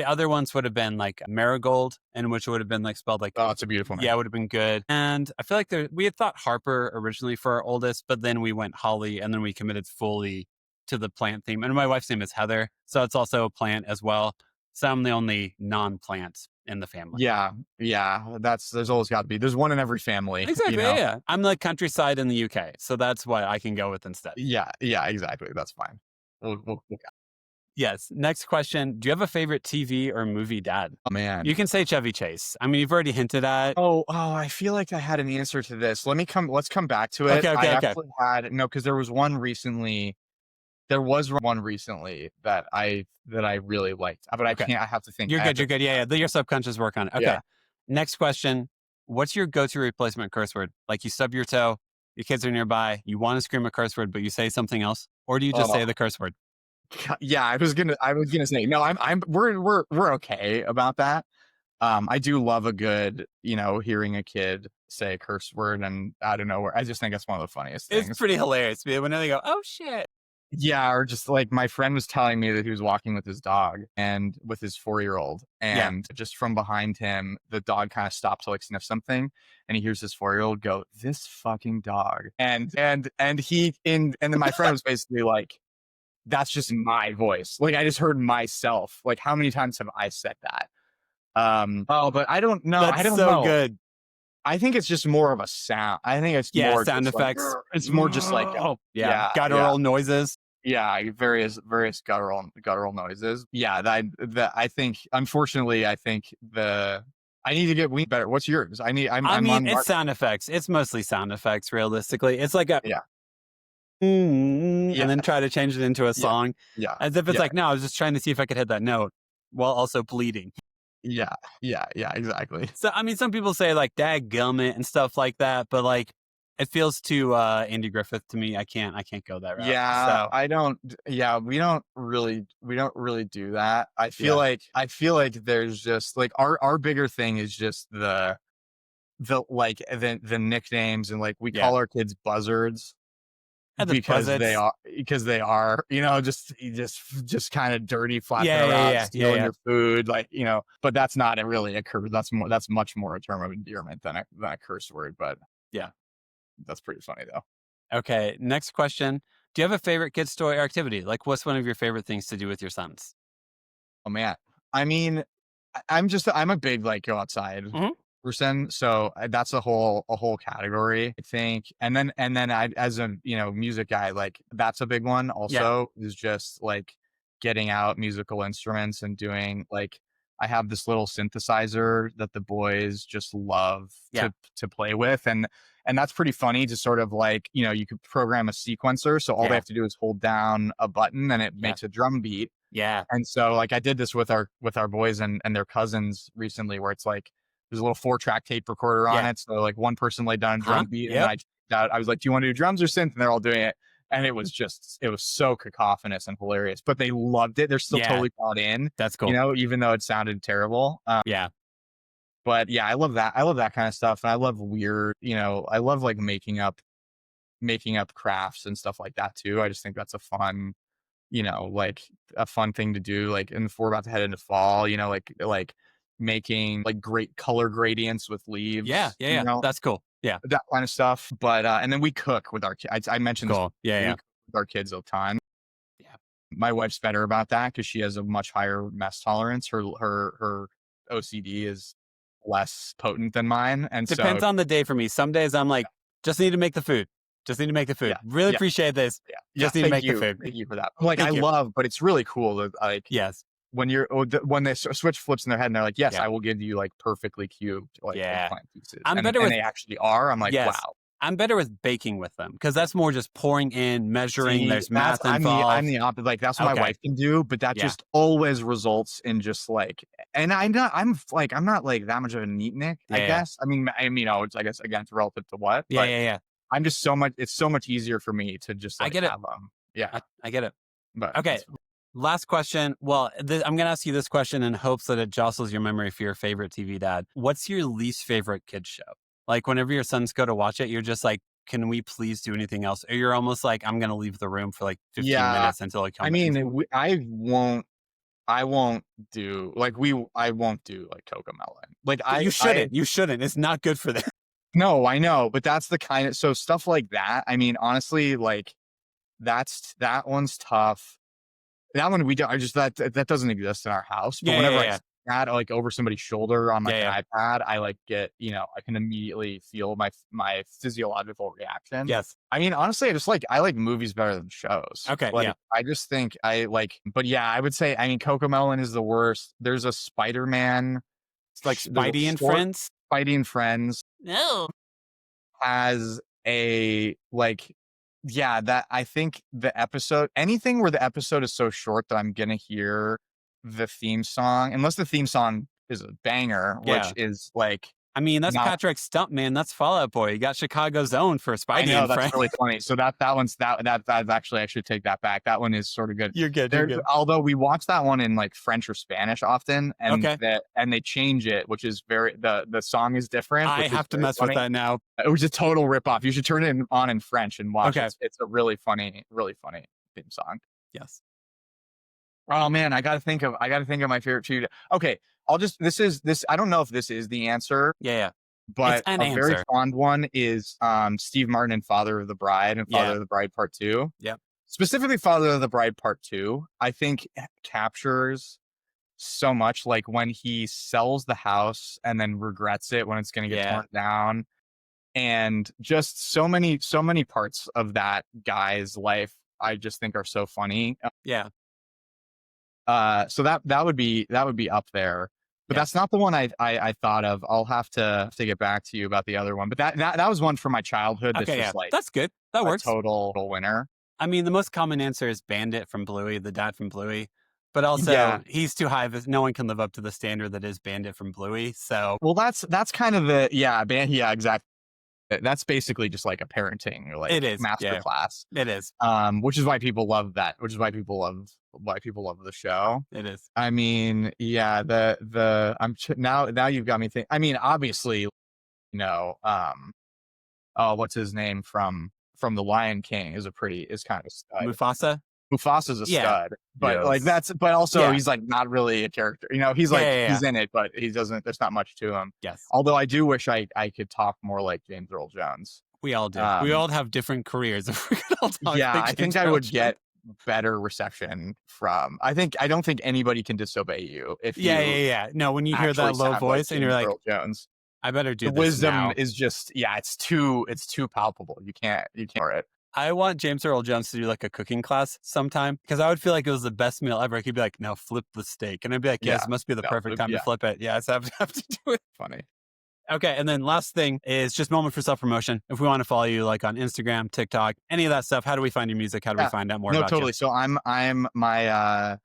Speaker 4: other ones would have been like Marigold, and which would have been like spelled like,
Speaker 3: oh, it's a beautiful name.
Speaker 4: Yeah, it would have been good. And I feel like we had thought Harper originally for our oldest, but then we went Holly, and then we committed fully to the plant theme. And my wife's name is Heather, so it's also a plant as well. So I'm the only non-plant in the family.
Speaker 3: Yeah. There's always got to be. There's one in every family.
Speaker 4: Exactly. Yeah. I'm like countryside in the UK, so that's what I can go with instead.
Speaker 3: Yeah. Exactly. That's fine. We'll
Speaker 4: Yes. Next question. Do you have a favorite TV or movie dad?
Speaker 3: Oh man.
Speaker 4: You can say Chevy Chase. I mean, you've already hinted at.
Speaker 3: Oh, I feel like I had an answer to this. Let's come back to it.
Speaker 4: Okay.
Speaker 3: Actually had because there was one recently. There was one recently that I really liked, but I can't. I have to think.
Speaker 4: You're good. Yeah. Your subconscious work on it. Okay. Yeah. Next question. what's your go-to replacement curse word? Like you stub your toe, your kids are nearby, you want to scream a curse word, but you say something else, or do you just say
Speaker 3: Oh,
Speaker 4: the curse word?
Speaker 3: yeah. I was gonna say no. We're okay about that. I do love a good, hearing a kid say a curse word and out of nowhere. I just think it's one of the funniest
Speaker 4: It's
Speaker 3: things.
Speaker 4: pretty hilarious, man. When they go, "Oh shit!"
Speaker 3: Yeah, or just like my friend was telling me that he was walking with his dog and with his 4-year-old,
Speaker 4: Yeah.
Speaker 3: and just from behind him, the dog kind of stopped to like sniff something, and he hears his 4-year-old go, "This fucking dog," and then my friend was basically like, "That's just my voice. Like I just heard myself. Like how many times have I said that?" Oh, but I don't know. I
Speaker 4: That's
Speaker 3: don't
Speaker 4: so
Speaker 3: know.
Speaker 4: good.
Speaker 3: I think it's just more of a sound. I think it's
Speaker 4: Yeah,
Speaker 3: more
Speaker 4: sound
Speaker 3: just like
Speaker 4: effects.
Speaker 3: it's more just like
Speaker 4: Oh, yeah,
Speaker 3: yeah, yeah.
Speaker 4: guttural noises.
Speaker 3: Yeah, various guttural noises. Yeah, that I think. Unfortunately, I think I need to get weed better. What's yours?
Speaker 4: I
Speaker 3: I'm
Speaker 4: mean,
Speaker 3: on.
Speaker 4: it's sound effects. It's mostly sound effects, realistically. It's like a
Speaker 3: Yeah,
Speaker 4: and
Speaker 3: yeah,
Speaker 4: then try to change it into a
Speaker 3: yeah,
Speaker 4: song,
Speaker 3: yeah,
Speaker 4: as if it's
Speaker 3: yeah,
Speaker 4: like, no, I was just trying to see if I could hit that note while also bleeding.
Speaker 3: yeah, yeah. Exactly.
Speaker 4: So, I mean, some people say like "dadgummit" and stuff like that, but like it feels too Andy Griffith to me. I can't go that route.
Speaker 3: Yeah,
Speaker 4: So,
Speaker 3: I don't. Yeah, we don't really do that.
Speaker 4: yeah,
Speaker 3: I feel like there's just like our bigger thing is just the nicknames, and like we
Speaker 4: yeah.
Speaker 3: call our kids buzzards
Speaker 4: And the
Speaker 3: because
Speaker 4: buzzets.
Speaker 3: they are, just kind of dirty, flapping
Speaker 4: Yeah, yeah,
Speaker 3: around,
Speaker 4: yeah, yeah,
Speaker 3: stealing
Speaker 4: yeah,
Speaker 3: your food, like, but that's not really a curse. That's much more a term of endearment than a curse word. But
Speaker 4: yeah.
Speaker 3: that's pretty funny though.
Speaker 4: Okay, next question. Do you have a favorite kids' toy or activity? Like, what's one of your favorite things to do with your sons?
Speaker 3: Oh man, I mean, I'm a big like go outside
Speaker 4: Mhm.
Speaker 3: person, so that's a whole category, I think. And then I, as a music guy, like that's a big one.
Speaker 4: Yeah,
Speaker 3: Also, is just like getting out musical instruments and doing like I have this little synthesizer that the boys just love
Speaker 4: yeah,
Speaker 3: to play with, and that's pretty funny to sort of like you could program a sequencer, so all they
Speaker 4: yeah,
Speaker 3: have to do is hold down a button and it
Speaker 4: yeah,
Speaker 3: makes a drum beat.
Speaker 4: yeah,
Speaker 3: And so like I did this with our boys and their cousins recently, where it's like there's a little 4-track tape recorder on
Speaker 4: yeah.
Speaker 3: it. So like one person laid down a
Speaker 4: Huh?
Speaker 3: drum beat, and
Speaker 4: Yep.
Speaker 3: I was like, "Do you want to do drums or synth?" And they're all doing it. And it was so cacophonous and hilarious. But they loved it. They're still
Speaker 4: Yeah,
Speaker 3: totally bought in,
Speaker 4: that's cool.
Speaker 3: even though it sounded terrible.
Speaker 4: Yeah,
Speaker 3: But yeah, I love that. I love that kind of stuff. And I love weird, I love like making up crafts and stuff like that too. I just think that's like a fun thing to do. Like, and if we're about to head into fall, like making like great color gradients with
Speaker 4: yeah,
Speaker 3: leaves,
Speaker 4: yeah, yeah. That's cool. Yeah,
Speaker 3: that kind of stuff. But and then we cook with our kids. I mentioned this.
Speaker 4: cool. Yeah,
Speaker 3: We
Speaker 4: yeah,
Speaker 3: cook with our kids a ton.
Speaker 4: yeah.
Speaker 3: My wife's better about that because she has a much higher mess tolerance. Her OCD is less potent than mine, and so
Speaker 4: Depends on the day for me. Some days I'm like, just need to make the food. Just need to make the
Speaker 3: yeah,
Speaker 4: food. Really
Speaker 3: yeah,
Speaker 4: appreciate this.
Speaker 3: yeah, yeah.
Speaker 4: Just need to make the food.
Speaker 3: Thank you for that. Like I
Speaker 4: Thank you.
Speaker 3: love, but it's really cool that like
Speaker 4: Yes.
Speaker 3: when they switch flips in their head and they're like, "Yes,
Speaker 4: Yeah.
Speaker 3: I will give you like perfectly cubed like
Speaker 4: Yeah.
Speaker 3: eggplant pieces,"
Speaker 4: I'm
Speaker 3: and
Speaker 4: better with
Speaker 3: they actually are. I'm like,
Speaker 4: yes.
Speaker 3: wow.
Speaker 4: I'm better with baking with them because that's more just pouring in, measuring.
Speaker 3: See,
Speaker 4: There's math
Speaker 3: I'm
Speaker 4: involved.
Speaker 3: the opposite. Like that's what my
Speaker 4: Okay.
Speaker 3: wife can do, but that
Speaker 4: Yeah.
Speaker 3: just always results in just like, and I'm not like that much of a neatnik, I
Speaker 4: Yeah, yeah.
Speaker 3: guess. It's I guess again it's relative to what,
Speaker 4: Yeah,
Speaker 3: but
Speaker 4: yeah, yeah.
Speaker 3: I'm just so much. It's so much easier for me to just
Speaker 4: I
Speaker 3: like
Speaker 4: get it.
Speaker 3: have yeah,
Speaker 4: I get it.
Speaker 3: but
Speaker 4: Okay. Last question. Well, I'm going to ask you this question in hopes that it jostles your memory for your favorite TV dad. What's your least favorite kids show? Like whenever your sons go to watch it, you're just like, can we please do anything else? Or you're almost like, I'm going to leave the room for like 15
Speaker 3: yeah.
Speaker 4: minutes until it
Speaker 3: I
Speaker 4: comes.
Speaker 3: mean, I won't do I won't do like Cocomelon. Like
Speaker 4: You shouldn't. You shouldn't. It's not good for them.
Speaker 3: no, I know, but that's the kind of so stuff like that. I mean, honestly, like that one's tough. That one we don't. I just that doesn't exist in our house. But
Speaker 4: Yeah,
Speaker 3: whenever
Speaker 4: yeah,
Speaker 3: I
Speaker 4: yeah.
Speaker 3: see that like over somebody's shoulder on like
Speaker 4: Yeah,
Speaker 3: an iPad, I like get I can immediately feel my physiological reaction.
Speaker 4: Yes.
Speaker 3: I mean, honestly, I like movies better than shows.
Speaker 4: Okay,
Speaker 3: Like
Speaker 4: yeah.
Speaker 3: I just think I like, but yeah, I would say I mean Cocomelon is the worst. There's a Spider-Man.
Speaker 4: It's like
Speaker 3: There's a
Speaker 4: Spidey and
Speaker 3: short
Speaker 4: Friends.
Speaker 3: Spidey and Friends
Speaker 4: No.
Speaker 3: has a like yeah, that I think the episode anything where the episode is so short that I'm gonna hear the theme song, unless the theme song is a banger, which
Speaker 4: Yeah.
Speaker 3: is like
Speaker 4: I mean, that's
Speaker 3: Now-
Speaker 4: Patrick Stump, man. That's Fall Out Boy. You got Chicago's own for Spidey
Speaker 3: I know,
Speaker 4: and
Speaker 3: that's
Speaker 4: Frank.
Speaker 3: really funny. So that one's that actually, I should take that back. That one is sort of good.
Speaker 4: You're good. You're good.
Speaker 3: Although we watch that one in like French or Spanish often, and
Speaker 4: Okay.
Speaker 3: and they change it, which is the song is different.
Speaker 4: I
Speaker 3: which
Speaker 4: have
Speaker 3: is
Speaker 4: to
Speaker 3: very
Speaker 4: mess
Speaker 3: funny.
Speaker 4: with that now.
Speaker 3: It was a total ripoff. You should turn it on in French and watch.
Speaker 4: Okay.
Speaker 3: It's a really funny theme song.
Speaker 4: Yes.
Speaker 3: Oh man, I gotta think of my favorite two. Okay, this. I don't know if this is the answer,
Speaker 4: Yeah.
Speaker 3: but
Speaker 4: an
Speaker 3: a very
Speaker 4: answer.
Speaker 3: fond one is Steve Martin and Father of the Bride and Father
Speaker 4: Yeah.
Speaker 3: of the Bride Part 2.
Speaker 4: Yep.
Speaker 3: Specifically, Father of the Bride Part 2, I think captures so much, like when he sells the house and then regrets it when it's going to get torn down, and just so many parts of that guy's life I just think are so funny.
Speaker 4: Yeah.
Speaker 3: So that would be up there, but that's not the one I thought of. I'll have to get back to you about the other one, but that was one from my childhood.
Speaker 4: Okay.
Speaker 3: This was like
Speaker 4: That's good. That works.
Speaker 3: Total winner.
Speaker 4: I mean, the most common answer is Bandit from Bluey, the dad from Bluey. But also, he's too high. No one can live up to the standard that is Bandit from Bluey. So,
Speaker 3: well, that's kind of the exactly. That's basically just like a parenting
Speaker 4: it is
Speaker 3: masterclass.
Speaker 4: It is.
Speaker 3: Which is why people love that. Which is why people love the show.
Speaker 4: It is.
Speaker 3: I mean, yeah. Now you've got me thinking. I mean, obviously, what's his name from The Lion King is kind of a stud.
Speaker 4: Mufasa.
Speaker 3: Mufasa's a stud, but but also he's like not really a character. He's like he's in it, but he doesn't. There's not much to him.
Speaker 4: Yes.
Speaker 3: Although I do wish I could talk more like James Earl Jones.
Speaker 4: We all do. We all have different careers. If we could all talk like
Speaker 3: I think
Speaker 4: James
Speaker 3: I
Speaker 4: Earl
Speaker 3: would
Speaker 4: Jones.
Speaker 3: get better reception from. I don't think anybody can disobey you if
Speaker 4: Yeah. No, when you hear that low voice and you're like,
Speaker 3: Earl Jones.
Speaker 4: I better do
Speaker 3: The
Speaker 4: this
Speaker 3: wisdom
Speaker 4: now.
Speaker 3: is just it's too palpable. You can't ignore it.
Speaker 4: I want James Earl Jones to do like a cooking class sometime, because I would feel like it was the best meal ever. He'd be like, "Now flip the steak," and I'd be like, "Yes, it must be the perfect time to flip it." Yes, I have to do it.
Speaker 3: Funny.
Speaker 4: Okay, and then last thing is just moment for self-promotion. If we want to follow you like on Instagram, TikTok, any of that stuff, how do we find your music? How do we find out more about
Speaker 3: totally.
Speaker 4: you?
Speaker 3: So I'm my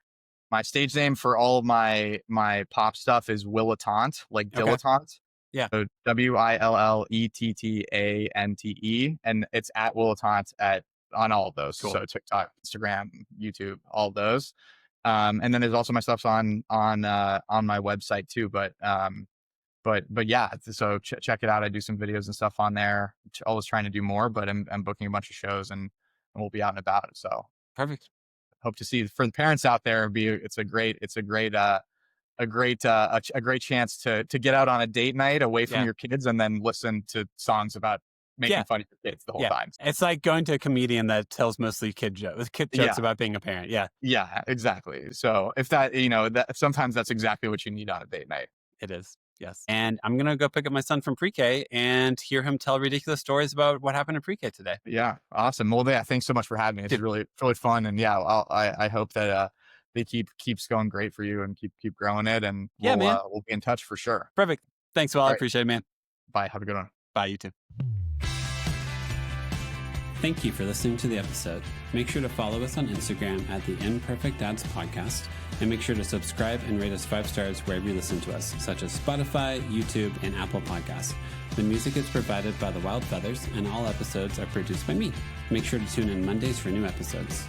Speaker 3: stage name for all of my pop stuff is Will Ettante, like dilettante.
Speaker 4: Yeah.
Speaker 3: So WILLETTANTE, and it's at Will Ettante on all of those.
Speaker 4: Cool.
Speaker 3: So TikTok, Instagram, YouTube, all of those. And then there's also my stuff's on my website too. But yeah, so check it out. I do some videos and stuff on there. Always trying to do more, but I'm booking a bunch of shows and we'll be out and about. So
Speaker 4: Perfect.
Speaker 3: hope to see for the parents out there. It's a great chance to get out on a date night away from your kids and then listen to songs about making fun of your kids the whole time.
Speaker 4: It's like going to a comedian that tells mostly kid jokes about being a parent. Yeah.
Speaker 3: Yeah, exactly. So if that, that sometimes that's exactly what you need on a date night.
Speaker 4: It is. Yes. And I'm going to go pick up my son from pre-K and hear him tell ridiculous stories about what happened in pre-K today.
Speaker 3: Yeah. Awesome. Well, thanks so much for having me. It's really fun. And I hope that, they keeps going great for you and keep growing it. And we'll be in touch for sure.
Speaker 4: Perfect. Thanks, Will. I appreciate it, man.
Speaker 3: Bye. Have a good one.
Speaker 4: Bye, you too.
Speaker 1: Thank you for listening to the episode. Make sure to follow us on Instagram at the Imperfect Dads Podcast, and make sure to subscribe and rate us 5 stars wherever you listen to us, such as Spotify, YouTube, and Apple Podcasts. The music is provided by The Wild Feathers, and all episodes are produced by me. Make sure to tune in Mondays for new episodes.